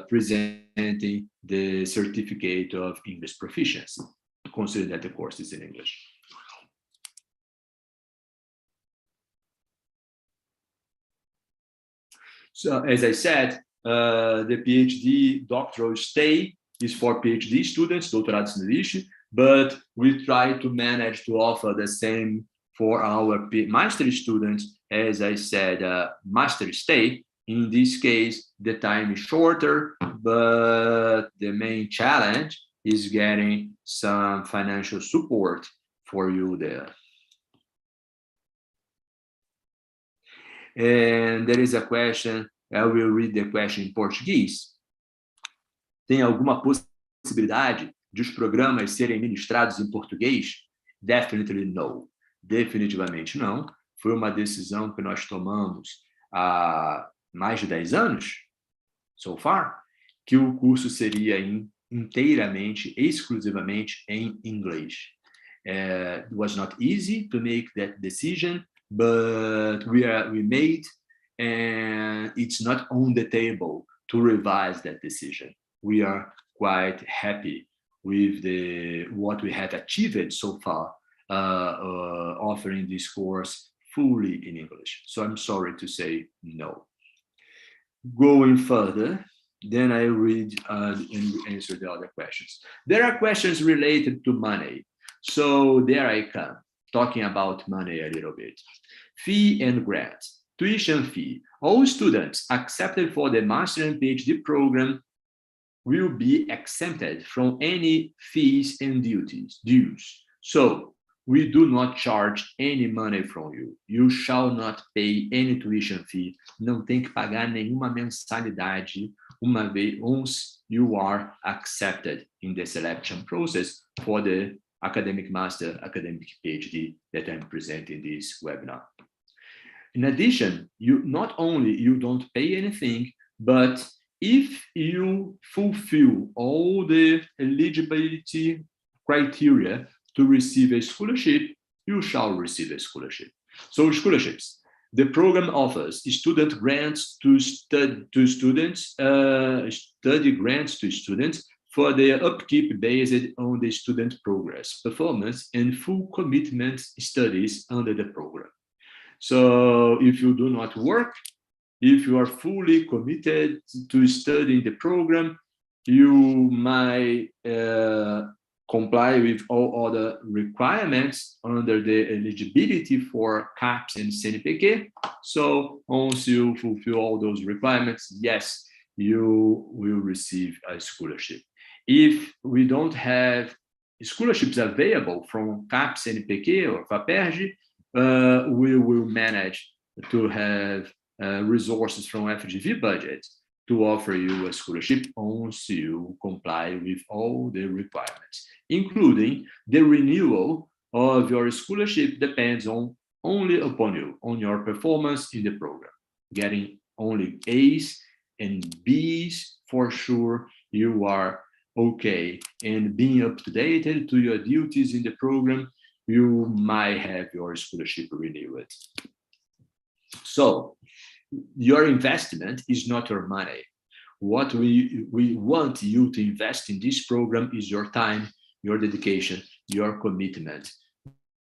presenting the certificate of English proficiency, consider that the course is in English. So as I said, the PhD doctoral stay is for PhD students, doutorado sanduíche, but we try to manage to offer the same for our master students. As I said, master stay. In this case, the time is shorter, but the main challenge is getting some financial support for you there. And there is a question, I will read the question in Portuguese. Tem alguma possibilidade de os programas serem ministrados em português? Definitely no. Definitivamente não. Foi uma decisão que nós tomamos há mais de 10 anos, so far, que o curso seria inteiramente, exclusivamente em inglês. It was not easy to make that decision, but we made, and it's not on the table to revise that decision. We are quite happy with what we have achieved so far, offering this course fully in English. So I'm sorry to say no. Going further, then I read and answer the other questions. There are questions related to money. So there I come, talking about money a little bit. Fee and grant. Tuition fee. All students accepted for the Master and PhD program will be exempted from any fees and dues. So we do not charge any money from you. You shall not pay any tuition fee. Não tem que pagar nenhuma mensalidade once you are accepted in the selection process for the academic master, academic PhD that I'm presenting this webinar. In addition, you don't pay anything, but if you fulfill all the eligibility criteria to receive a scholarship, you shall receive a scholarship. So scholarships, the program offers student grants to students, study grants to students for their upkeep based on the student progress, performance, and full commitment studies under the program. So if you do not work, if you are fully committed to studying the program, you might comply with all other requirements under the eligibility for CAPES and CNPq. So once you fulfill all those requirements, yes, you will receive a scholarship. If we don't have scholarships available from CAPES, CNPq, or FAPERJ, we will manage to have resources from FGV budget to offer you a scholarship once you comply with all the requirements, including the renewal of your scholarship depends on only upon you, on your performance in the program. Getting only A's and B's, for sure, you are okay. And being up to date to your duties in the program, you might have your scholarship renewed. So your investment is not your money. What we want you to invest in this program is your time, your dedication, your commitment,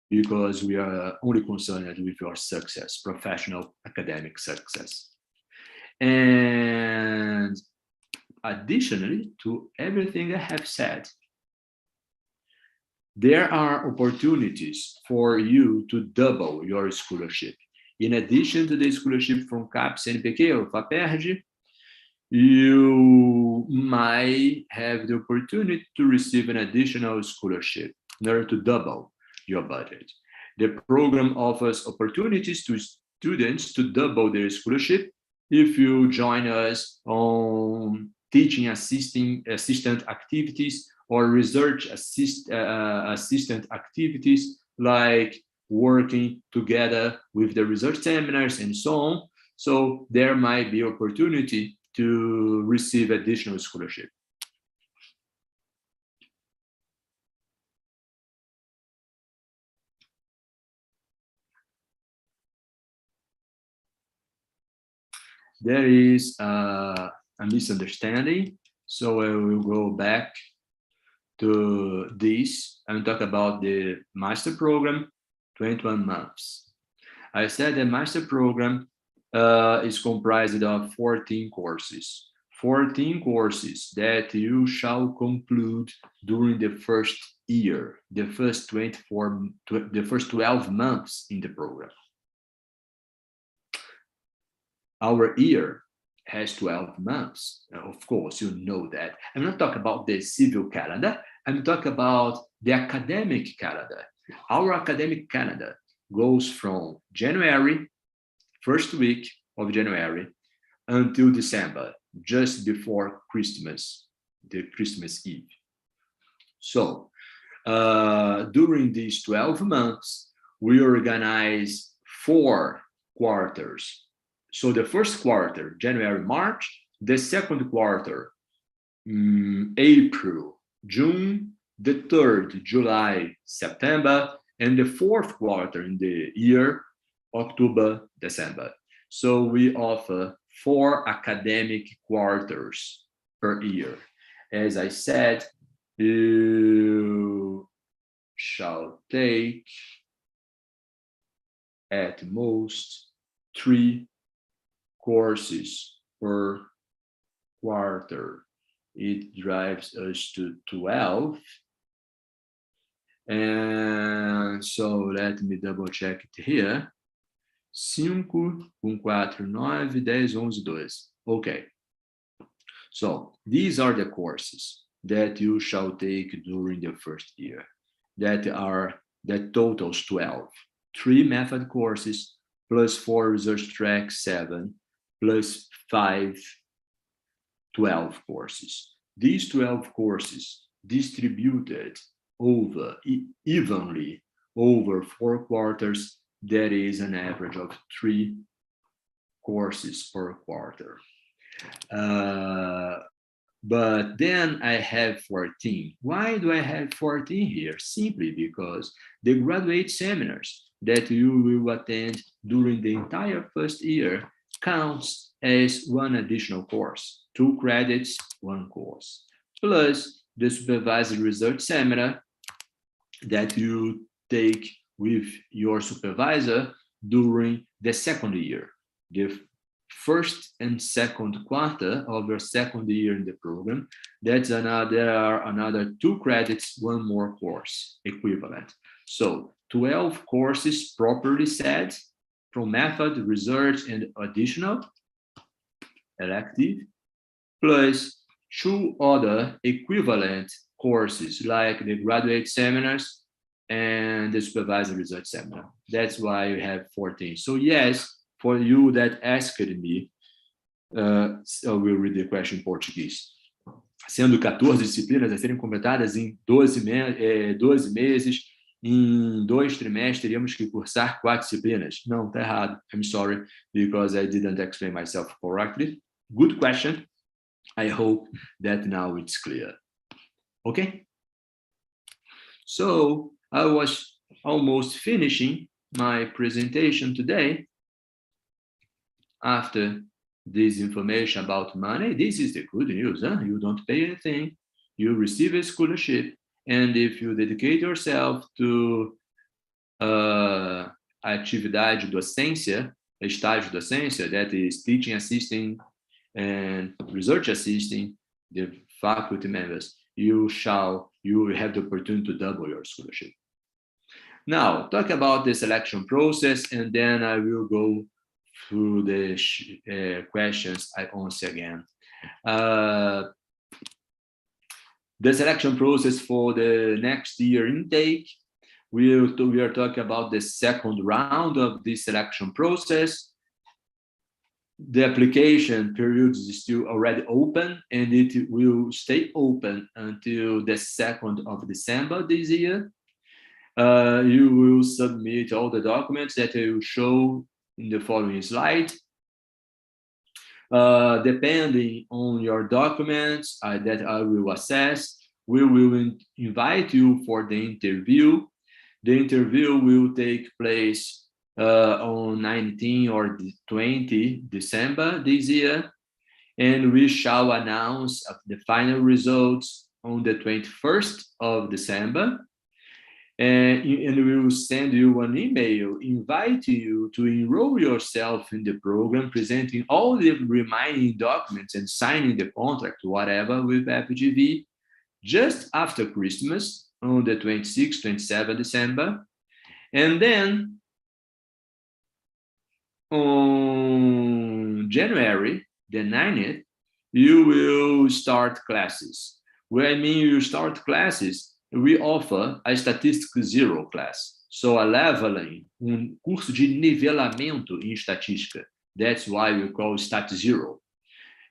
because we are only concerned with your success, professional, academic success. And additionally to everything I have said, there are opportunities for you to double your scholarship. In addition to the scholarship from CAPES, CNPq, or FAPERJ, you might have the opportunity to receive an additional scholarship in order to double your budget. The program offers opportunities to students to double their scholarship if you join us on teaching assistant activities or research assistant activities, like working together with the research seminars and so on. So there might be opportunity to receive additional scholarship. There is a misunderstanding, so I will go back to this and talk about the master program, 21 months. I said the master program is comprised of 14 courses. 14 courses that you shall conclude during the first year, the first 12 months in the program. Our year has 12 months. Of course, you know that. I'm not talking about the civil calendar. I'm talking about the academic calendar. Our academic calendar goes from January, first week of January, until December, just before Christmas, the Christmas Eve. So during these 12 months, we organize 4 quarters. So the first quarter, January, March, the second quarter, April, June, the third, July, September, and the fourth quarter in the year, October, December. So we offer 4 academic quarters per year. As I said, you shall take at most 3 courses per quarter. It drives us to 12. And so let me double check it here. 5 com 4, 9, 10, 11, 12. Okay. So these are the courses that you shall take during the first year. That totals 12. 3 method courses plus 4 research track, 7, plus 5, 12 courses. These 12 courses distributed evenly over 4 quarters, that is an average of 3 courses per quarter. But then I have 14. Why do I have 14 here? Simply because the graduate seminars that you will attend during the entire first year counts as 1 additional course, 2 credits, 1 course, plus the supervised research seminar that you take with your supervisor during the second year. The first and second quarter of your second year in the program, there are another 2 credits, 1 more course equivalent. So 12 courses properly said, from method, research, and additional elective, plus 2 other equivalent courses like the graduate seminars and the supervised research seminar. That's why you have 14. So yes, for you that asked me, I will read the question in Portuguese. Sendo 14 disciplinas a serem completadas em 12 meses, em 2 trimestres teríamos que cursar 4 disciplinas. Não, tá errado. I'm sorry, because I didn't explain myself correctly. Good question. I hope that now it's clear. Okay? So I was almost finishing my presentation today. After this information about money, this is the good news. Huh? You don't pay anything. You receive a scholarship. And if you dedicate yourself to atividade docência, estágio docência, that is teaching assisting and research assisting the faculty members, you will have the opportunity to double your scholarship. Now, talk about the selection process, and then I will go through the questions once again. The selection process for the next year intake, we are talking about the second round of the selection process. The application period is still already open, and it will stay open until the 2nd of December this year. You will submit all the documents that I will show in the following slide. Depending on your documents that I will assess, we will invite you for the interview. The interview will take place on 19 or 20 December this year, and we shall announce the final results on the 21st of December. And we will send you an email inviting you to enroll yourself in the program, presenting all the remaining documents and signing the contract, whatever, with FGV, just after Christmas on the 26th, 27th December. And then on January the 9th, you will start classes. When I mean you start classes, we offer a Statistics Zero class. So a leveling, curso de nivelamento em estatística. That's why we call Stat Zero.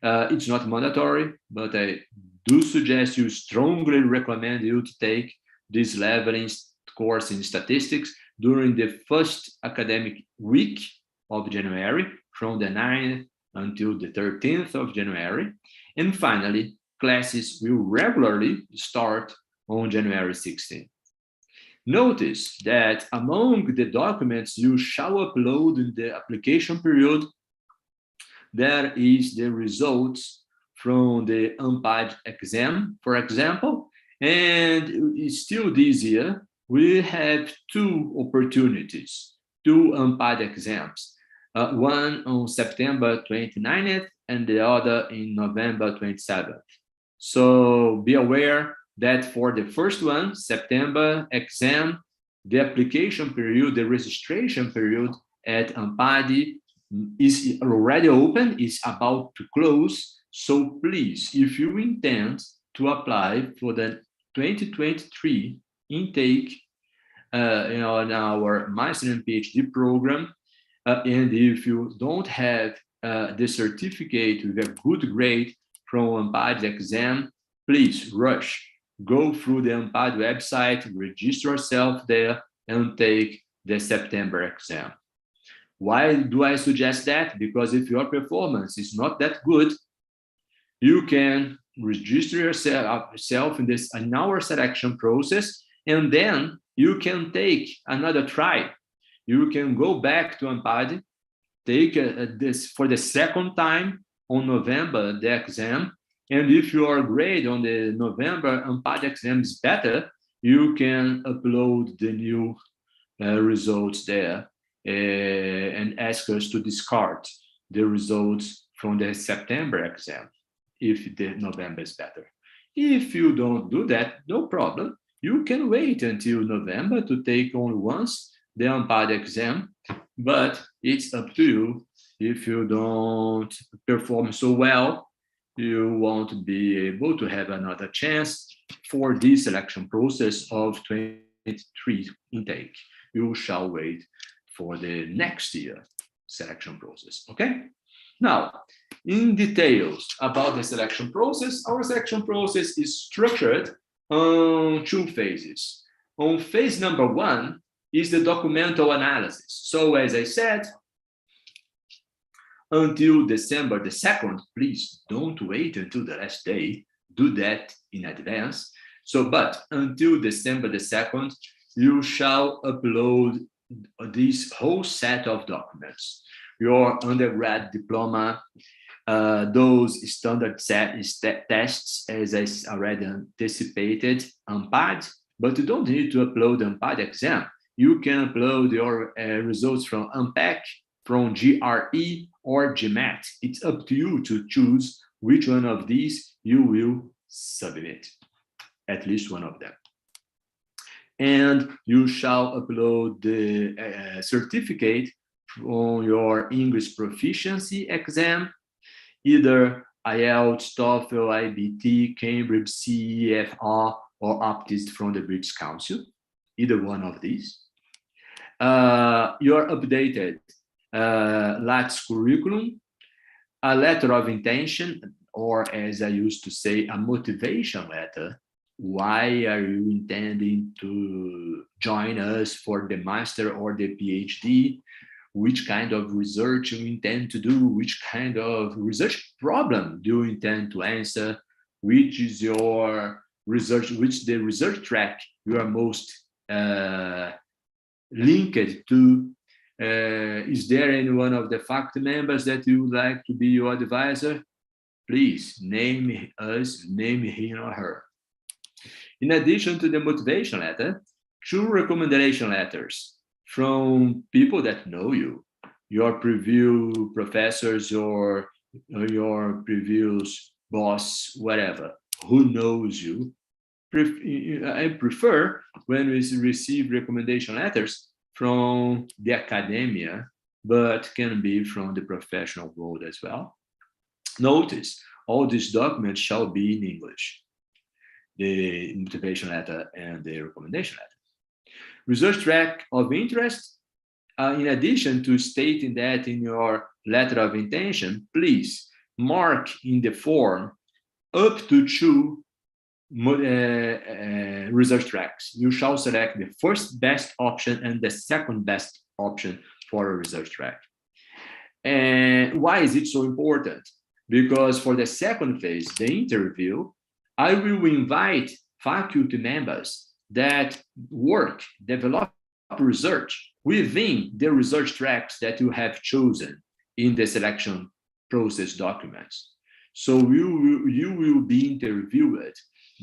It's not mandatory, but I do suggest you, strongly recommend you to take this leveling course in statistics during the first academic week of January, from the 9th until the 13th of January. And finally, classes will regularly start on January 16th. Notice that among the documents you shall upload in the application period, there is the results from the Untitled exam, for example, and still this year, we have 2 opportunities, 2 Untitled exams, one on September 29th and the other in November 27th. So be aware that for the first one, September exam, the application period, the registration period at Ampadi is already open, is about to close. So please, if you intend to apply for the 2023 intake on our Master and PhD program, and if you don't have the certificate with a good grade from Ampadi exam, please rush. Go through the Ampadi website, register yourself there, and take the September exam. Why do I suggest that? Because if your performance is not that good, you can register yourself in our selection process, and then you can take another try. You can go back to Ampadi, take this for the second time on November, the exam. And if your grade on the November Ampadi exam is better, you can upload the new results there and ask us to discard the results from the September exam if the November is better. If you don't do that, no problem. You can wait until November to take only once the Ampadi exam, but it's up to you. If you don't perform so well, you won't be able to have another chance for this selection process of 23 intake. You shall wait for the next year selection process, okay? Now, in details about the selection process, our selection process is structured on 2 phases. On phase number 1 is the documental analysis. So as I said, until December the 2nd, please don't wait until the last day, do that in advance. So, but until December the 2nd, you shall upload this whole set of documents. Your undergrad diploma, those standard tests, as I already anticipated, UNPAD, but you don't need to upload UNPAD exam. You can upload your results from UNPAC, from GRE, or GMAT. It's up to you to choose which one of these you will submit, at least one of them. And you shall upload the certificate from your English proficiency exam, either IELTS, TOEFL, IBT, Cambridge, CEFR, or APTIS from the British Council, either one of these. Your updated LATS curriculum, a letter of intention, or as I used to say, a motivation letter. Why are you intending to join us for the master or the PhD? Which kind of research you intend to do? Which kind of research problem do you intend to answer? Which is your research, which the research track you are most linked to? Is there any one of the faculty members that you would like to be your advisor? Please name us, name him or her. In addition to the motivation letter, 2 recommendation letters from people that know you, your preview professors or your previous boss, whatever, who knows you. I prefer when we receive recommendation letters from the academia, but can be from the professional world as well. Notice, all these documents shall be in English, the motivation letter and the recommendation letter. Research track of interest, in addition to stating that in your letter of intention, please mark in the form up to 2 research tracks. You shall select the first best option and the second best option for a research track. And why is it so important? Because for the second phase, the interview, I will invite faculty members that work, develop research within the research tracks that you have chosen in the selection process documents. So you will be interviewed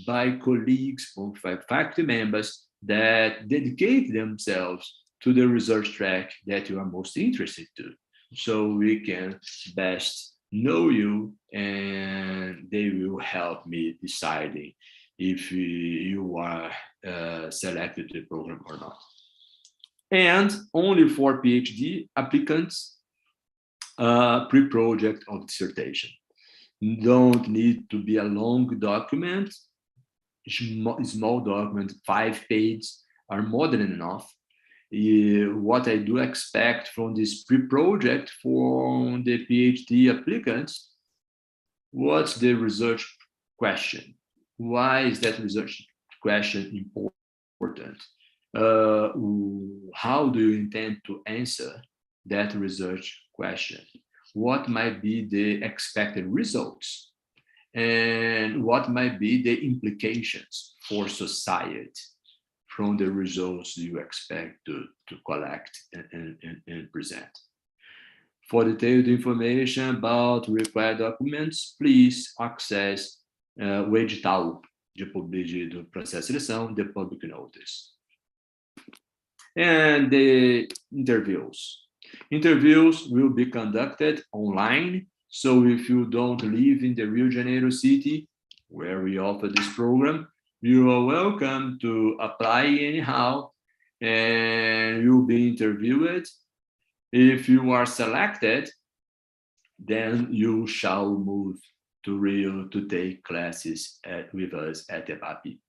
by colleagues or faculty members that dedicate themselves to the research track that you are most interested to. So we can best know you, and they will help me deciding if you are selected to the program or not. And only for PhD applicants, pre-project of dissertation. Don't need to be a long document. Small document, 5 pages are more than enough. What I do expect from this pre-project for the PhD applicants, what's the research question? Why is that research question important? How do you intend to answer that research question? What might be the expected results? And what might be the implications for society from the results you expect to collect and present? For detailed information about required documents, please access o edital do processo de seleção, the public notice. And the interviews. Interviews will be conducted online. So if you don't live in the Rio de Janeiro city, where we offer this program, you are welcome to apply anyhow, and you'll be interviewed. If you are selected, then you shall move to Rio to take classes with us at the Bapi.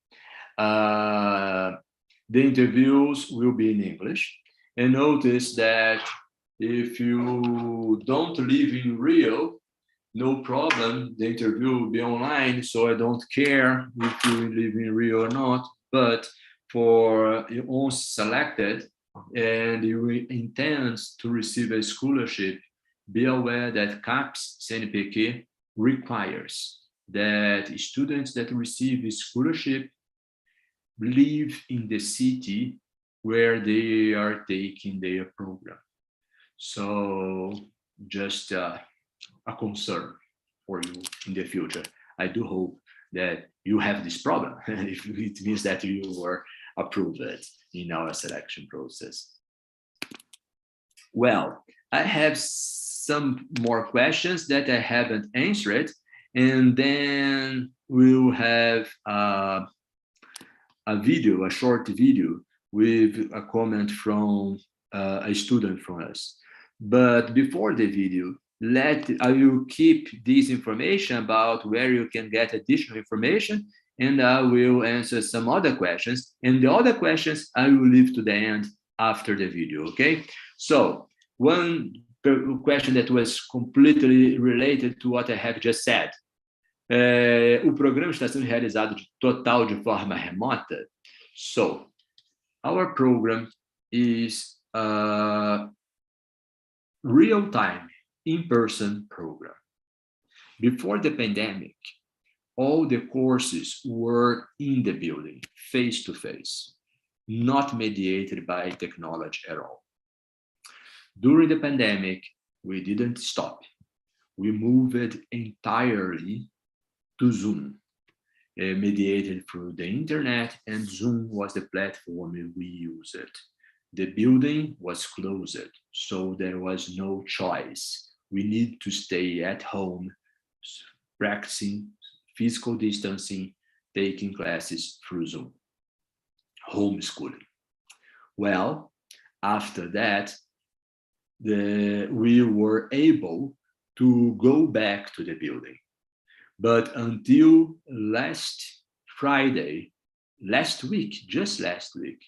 The interviews will be in English. And notice that if you don't live in Rio, no problem, the interview will be online, so I don't care if you live in Rio or not, but for once selected and you intend to receive a scholarship, be aware that CAPES CNPq requires that students that receive a scholarship live in the city where they are taking their program. So just a concern for you in the future. I do hope that you have this problem if it means that you were approved in our selection process. Well, I have some more questions that I haven't answered, and then we'll have a short video with a comment from a student from us. But before the video, I will keep this information about where you can get additional information, and I will answer some other questions. And the other questions I will leave to the end after the video, okay? So one question that was completely related to what I have just said. O programa está sendo realizado total de forma remota. So our program is a real-time, in-person program. Before the pandemic, all the courses were in the building, face-to-face, not mediated by technology at all. During the pandemic, we didn't stop. We moved entirely to Zoom, mediated through the internet, and Zoom was the platform we used. The building was closed, so there was no choice. We need to stay at home, practicing physical distancing, taking classes through Zoom, homeschooling. Well, after that, we were able to go back to the building. But until last Friday, just last week,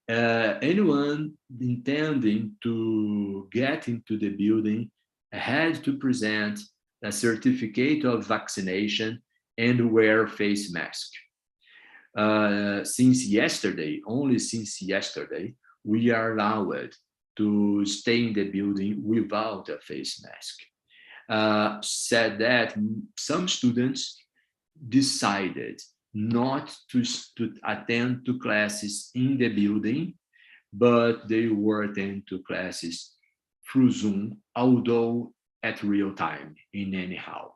anyone intending to get into the building had to present a certificate of vaccination and wear face mask. Since yesterday, only since yesterday, we are allowed to stay in the building without a face mask. Said that some students decided not to attend to classes in the building, but they were attending to classes through Zoom, although at real time in anyhow.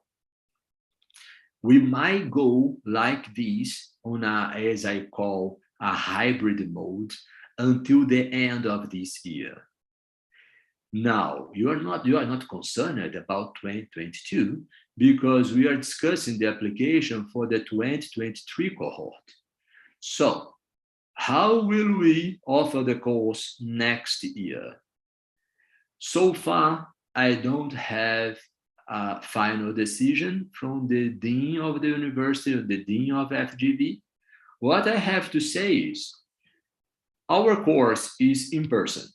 We might go like this on as I call, a hybrid mode until the end of this year. Now, you are not concerned about 2022 because we are discussing the application for the 2023 cohort. So, how will we offer the course next year? So far, I don't have a final decision from the dean of the university or the dean of FGV. What I have to say is, our course is in person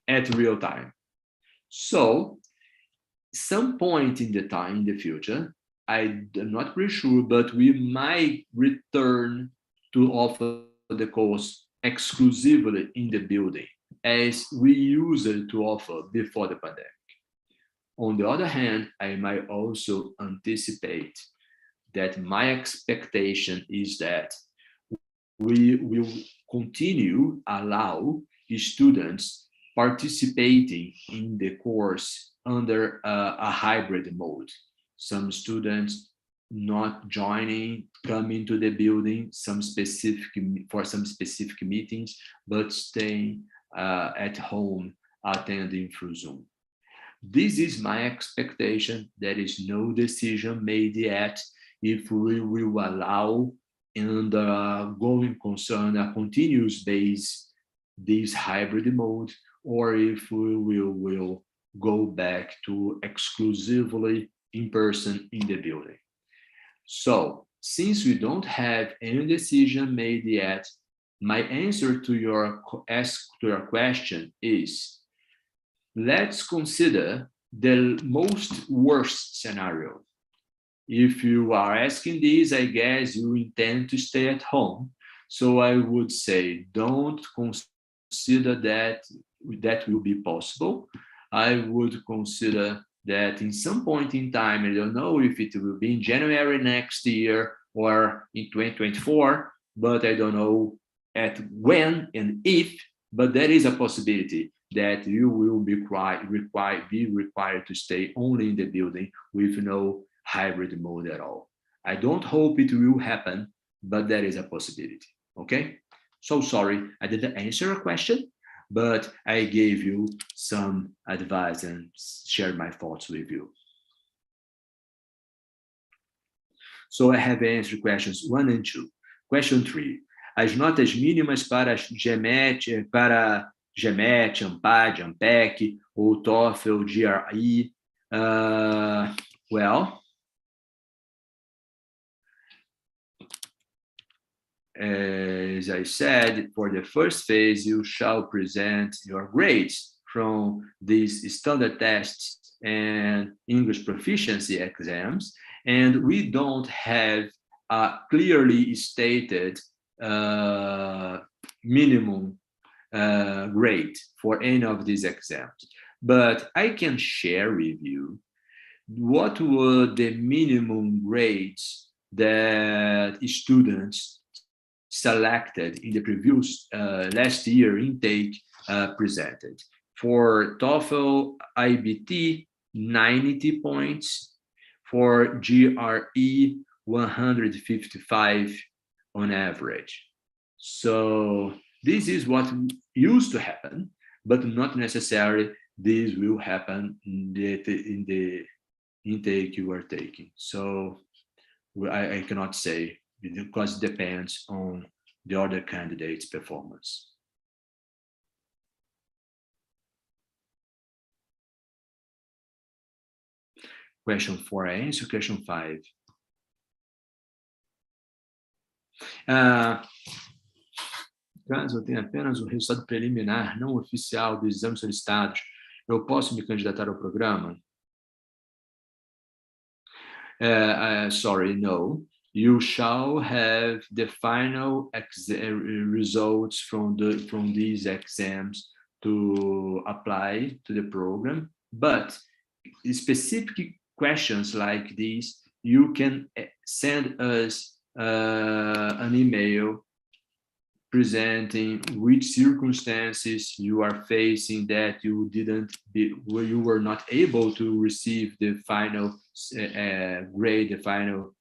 at real time. So, some point in the future, I'm not pretty sure, but we might return to offer the course exclusively in the building, as we used to offer before the pandemic. On the other hand, I might also anticipate that my expectation is that we will continue allow students participating in the course under a hybrid mode. Some students not joining, coming to the building, for some specific meetings, but staying at home, attending through Zoom. This is my expectation. There is no decision made yet if we will allow and going concern a continuous base this hybrid mode, or if we will go back to exclusively in person in the building. So, since we don't have any decision made yet, my answer to your question is, let's consider the most worst scenario. If you are asking this, I guess you intend to stay at home. So I would say, don't consider that will be possible. I would consider that in some point in time, I don't know if it will be in January next year or in 2024, but I don't know at when and if, but there is a possibility that you will be required to stay only in the building with no hybrid mode at all. I don't hope it will happen, but there is a possibility, okay? So sorry, I didn't answer a question, but I gave you some advice and shared my thoughts with you. So I have answered questions 1 and 2. Question 3. As notas mínimas para GMAT, AMPAD, AMPEC, ou TOEFL, GRE, well, as I said, for the first phase, you shall present your grades from these standard tests and English proficiency exams, and we don't have a clearly stated minimum grade for any of these exams. But I can share with you what were the minimum grades that students selected in the previous last year intake presented. For TOEFL IBT, 90 points. For GRE, 155 on average. So this is what used to happen, but not necessarily this will happen in the intake you are taking. So I cannot say, because it depends on the other candidates' performance. Question 4, I answer question 5. Caso eu tenha apenas o resultado preliminar não oficial dos exames solicitados, eu posso me candidatar ao programa? Sorry, no. You shall have the final results from these exams to apply to the program, but specific questions like these, you can send us an email presenting which circumstances you are facing that you were not able to receive the final grade, the final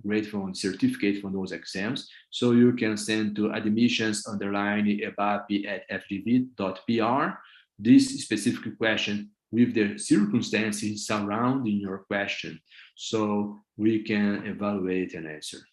grade from certificate from those exams. So you can send to admissions_ebape@fgv.pr this specific question with the circumstances surrounding your question, so we can evaluate and answer.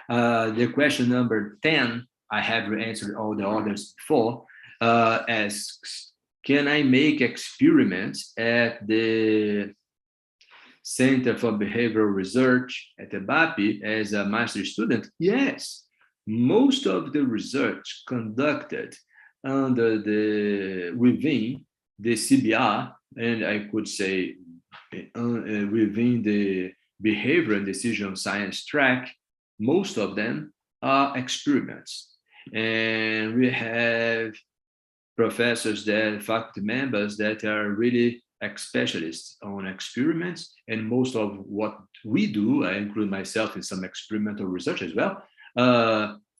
The question number 10, I have answered all the others before, asks, can I make experiments at the Center for Behavioral Research at the Bapi as a master student? Yes, most of the research conducted within the CBR, and I could say within the behavior and decision science track, most of them are experiments. And we have professors, faculty members that are really specialists on experiments, and most of what we do, I include myself in some experimental research as well,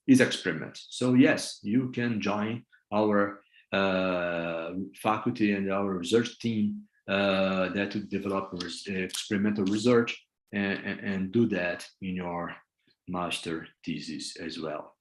is experiments. So yes, you can join our faculty and our research team that develop experimental research and do that in your master thesis as well.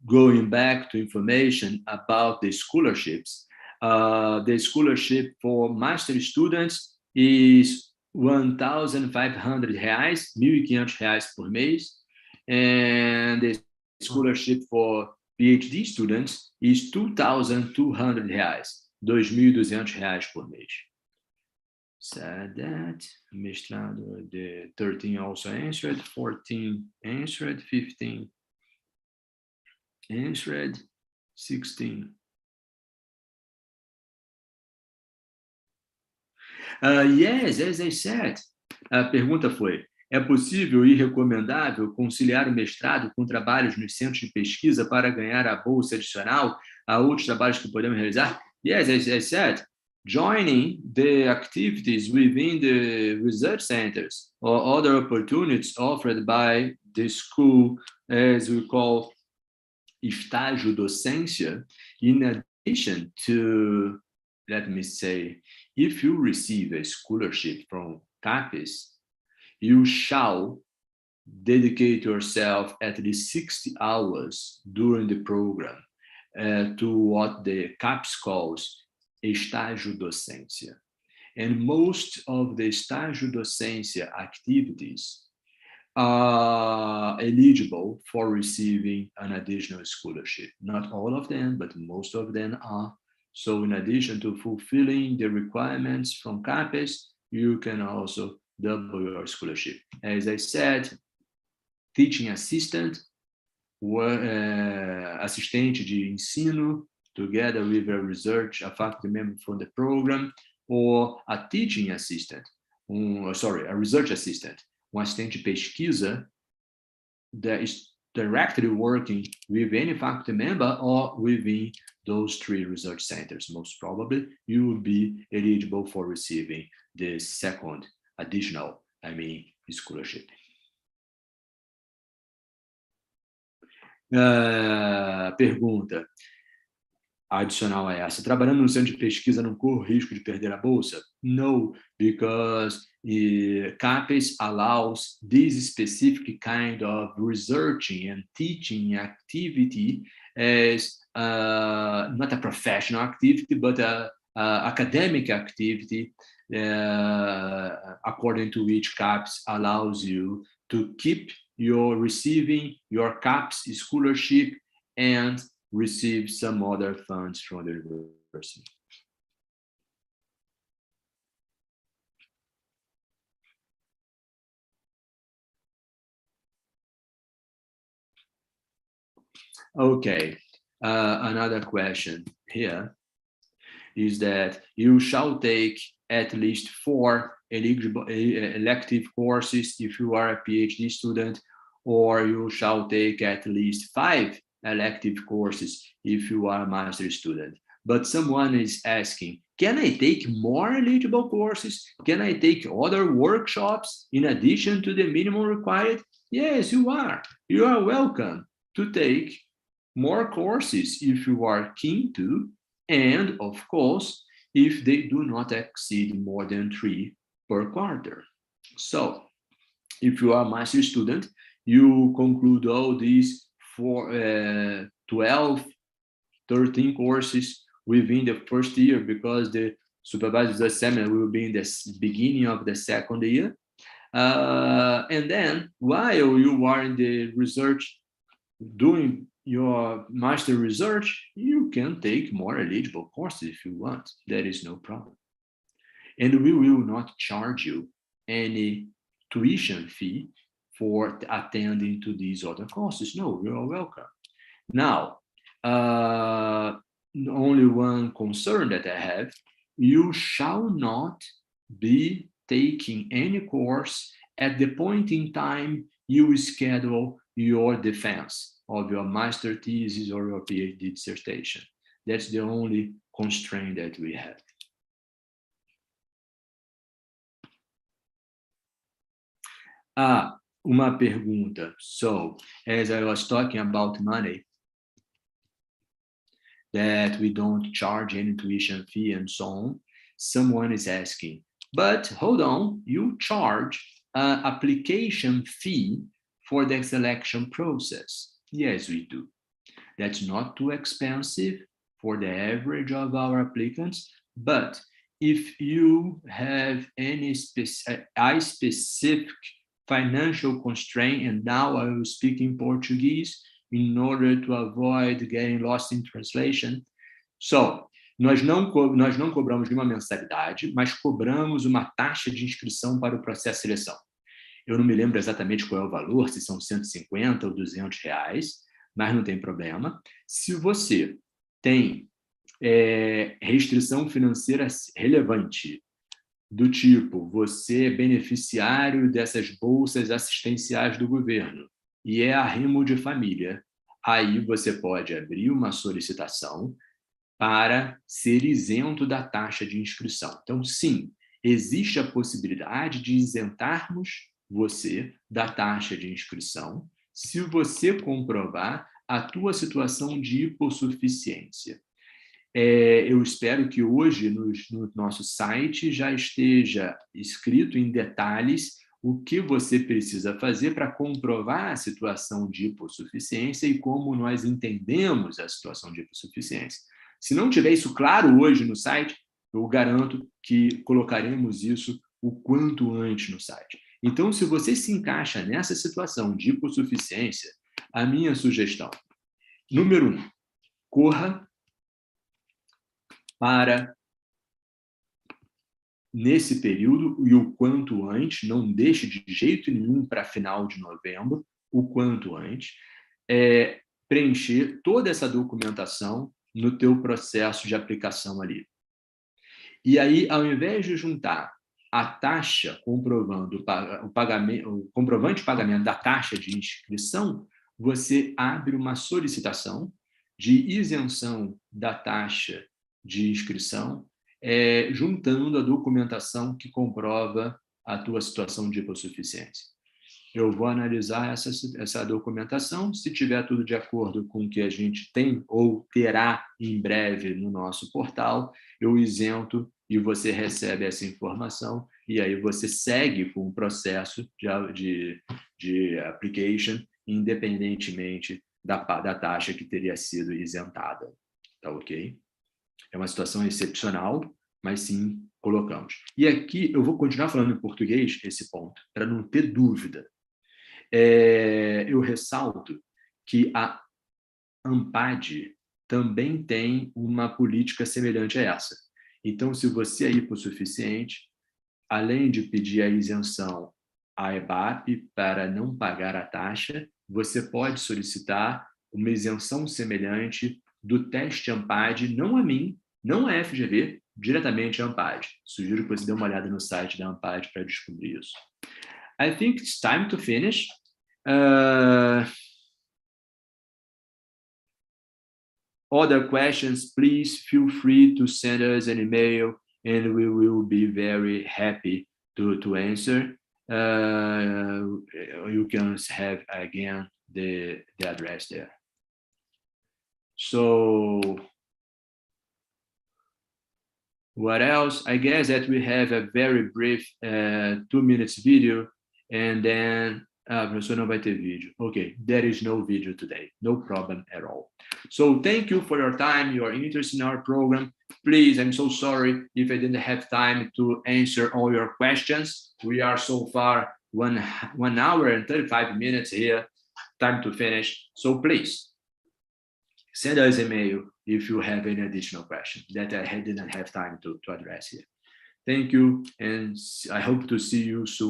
Going back to information about the scholarships, the scholarship for master students is R$1.500, R$1.500 por mês, and the scholarship for PhD students is R$2.200, R$2.200 por mês. Said that, mestrado, the 13 also answered, 14 answered, 15 answered, 16. Yes, as I said. A pergunta foi: é possível e recomendável conciliar o mestrado com trabalhos nos centros de pesquisa para ganhar a bolsa adicional a outros trabalhos que podemos realizar? Yes, as I said. Joining the activities within the research centers or other opportunities offered by the school, as we call estágio docência, in addition to, let me say, if you receive a scholarship from CAPES, you shall dedicate yourself at least 60 hours during the program to what the CAPES calls estágio docência. And most of the estágio docência activities are eligible for receiving an additional scholarship. Not all of them, but most of them are. So in addition to fulfilling the requirements from CAPES, you can also double your scholarship. As I said, teaching assistant, assistente de ensino, together with a faculty member from the program, or a teaching assistant, a research assistant, assistente de pesquisa that is directly working with any faculty member or within those 3 research centers. Most probably, you will be eligible for receiving the second additional, scholarship. Pergunta adicional a essa: trabalhando no centro de pesquisa não corro risco de perder a bolsa? No, because CAPES allows this specific kind of researching and teaching activity as not a professional activity, but a academic activity, according to which CAPES allows you to keep receiving your CAPES scholarship and receive some other funds from the university. Okay, another question here is that you shall take at least 4 eligible elective courses if you are a PhD student, or you shall take at least 5 elective courses if you are a master student. But someone is asking, can I take more eligible courses? Can I take other workshops in addition to the minimum required? Yes, you are. You are welcome to take more courses if you are keen to, and of course, if they do not exceed more than 3 per quarter. So, if you are a master student, you conclude all these 12, 13 courses within the first year, because the supervised seminar will be in the beginning of the second year. And then, while you are in the research, doing your master research, you can take more eligible courses if you want. That is no problem. And we will not charge you any tuition fee for attending to these other courses. No, you are welcome. Now, only one concern that I have: you shall not be taking any course at the point in time you schedule your defense of your master thesis or your PhD dissertation. That's the only constraint that we have. Uma pergunta. So, as I was talking about money, that we don't charge any tuition fee and so on, someone is asking, but hold on, you charge an application fee for the selection process. Yes, we do. That's not too expensive for the average of our applicants, but if you have any specific financial constraint, and now I will speak in Portuguese in order to avoid getting lost in translation. So, nós não cobramos nenhuma mensalidade, mas cobramos uma taxa de inscrição para o processo de seleção. Eu não me lembro exatamente qual é o valor, se são 150 ou 200 reais, mas não tem problema. Se você tem restrição financeira relevante, do tipo, você é beneficiário dessas bolsas assistenciais do governo e é arrimo de família, aí você pode abrir uma solicitação para ser isento da taxa de inscrição. Então, sim, existe a possibilidade de isentarmos você da taxa de inscrição se você comprovar a tua situação de hipossuficiência. Eu espero que hoje no nosso site já esteja escrito em detalhes o que você precisa fazer para comprovar a situação de hipossuficiência e como nós entendemos a situação de hipossuficiência. Se não tiver isso claro hoje no site, eu garanto que colocaremos isso o quanto antes no site. Então, se você se encaixa nessa situação de hipossuficiência, a minha sugestão, número 1, corra para, nesse período, e o quanto antes, não deixe de jeito nenhum para final de novembro, o quanto antes, preencher toda essa documentação no teu processo de aplicação ali. E aí, ao invés de juntar a taxa comprovando o comprovante de pagamento da taxa de inscrição, você abre uma solicitação de isenção da taxa de inscrição, juntando a documentação que comprova a tua situação de hipossuficiência. Eu vou analisar essa documentação, se tiver tudo de acordo com o que a gente tem ou terá em breve no nosso portal, eu isento e você recebe essa informação, e aí você segue com o processo de application, independentemente da taxa que teria sido isentada. Tá ok? É uma situação excepcional, mas sim, colocamos. E aqui eu vou continuar falando em português esse ponto, para não ter dúvida. Eu ressalto que a ANPAD também tem uma política semelhante a essa. Então, se você é hipossuficiente, além de pedir a isenção à EBAPE para não pagar a taxa, você pode solicitar uma isenção semelhante do teste ANPAD, não a mim, não a FGV, diretamente a ANPAD. Sugiro que você dê uma olhada no site da ANPAD para descobrir isso. I think it's time to finish. Other questions, please feel free to send us an email and we will be very happy to answer. You can have again the address there. So what else? I guess that we have a very brief 2 minutes video, and then professor, não vai ter vídeo. Okay, there is no video today. No problem at all. So thank you for your time, your interest in our program. Please, I'm so sorry if I didn't have time to answer all your questions. We are so far 1 hour and 35 minutes here. Time to finish. So please, send us an email if you have any additional questions that I didn't have time to address here. Thank you, and I hope to see you soon.